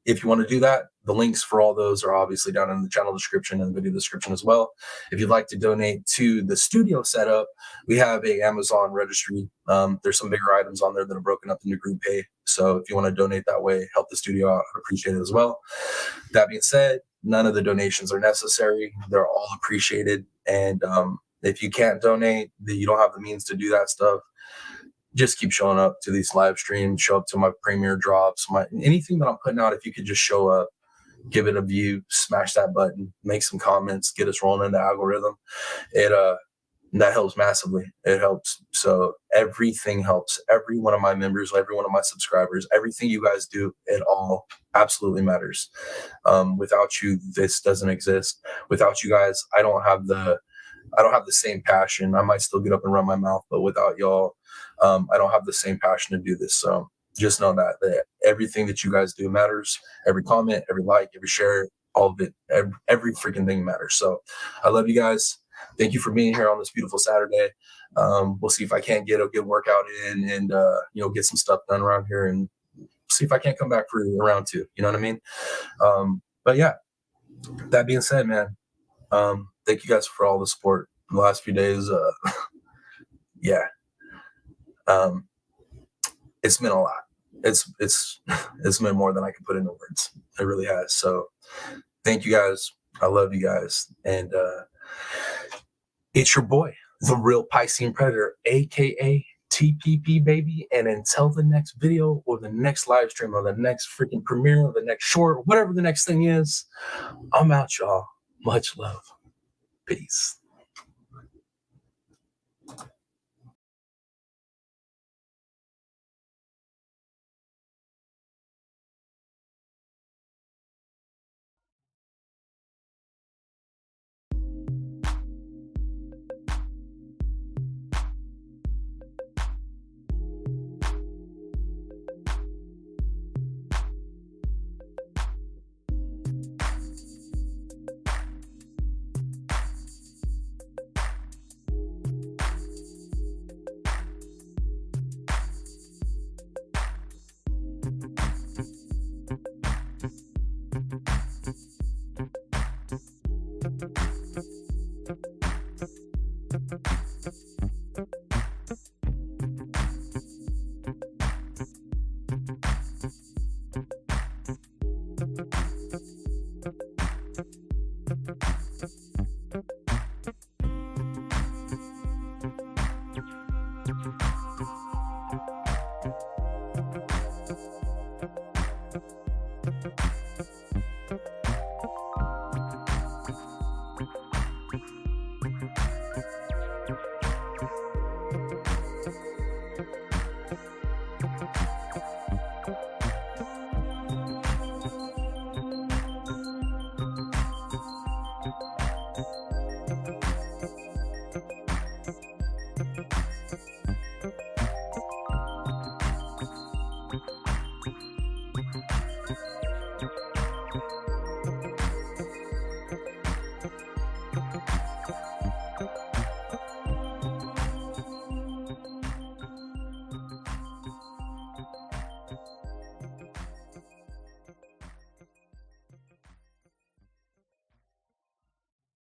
if you want to do that, the links for all those are obviously down in the channel description and the video description as well. If you'd like to donate to the studio setup, we have a Amazon registry. There's some bigger items on there that are broken up into group pay. So if you want to donate that way, help the studio out, I'd appreciate it as well. That being said, none of the donations are necessary. They're all appreciated. And if you can't donate, you don't have the means to do that stuff, just keep showing up to these live streams, show up to my premiere drops, anything that I'm putting out. If you could just show up, give it a view, smash that button, make some comments, get us rolling in the algorithm. That helps massively. It helps. So everything helps. Every one of my members, every one of my subscribers, everything you guys do, it all absolutely matters. Without you, this doesn't exist. Without you guys, I don't have the same passion. I might still get up and run my mouth, but without y'all, I don't have the same passion to do this. So just know that everything that you guys do matters. Every comment, every like, every share, all of it, every freaking thing matters. So I love you guys. Thank you for being here on this beautiful Saturday. We'll see if I can't get a good workout in and, get some stuff done around here, and see if I can't come back for round 2. You know what I mean? But yeah, that being said, man, thank you guys for all the support in the last few days. Yeah. it's meant a lot. It's meant more than I can put into words. It really has. So thank you guys. I love you guys. And it's your boy, the real Piscine Predator, aka TPP baby. And until the next video or the next live stream or the next freaking premiere or the next short, whatever the next thing is, I'm out, y'all. Much love. Peace.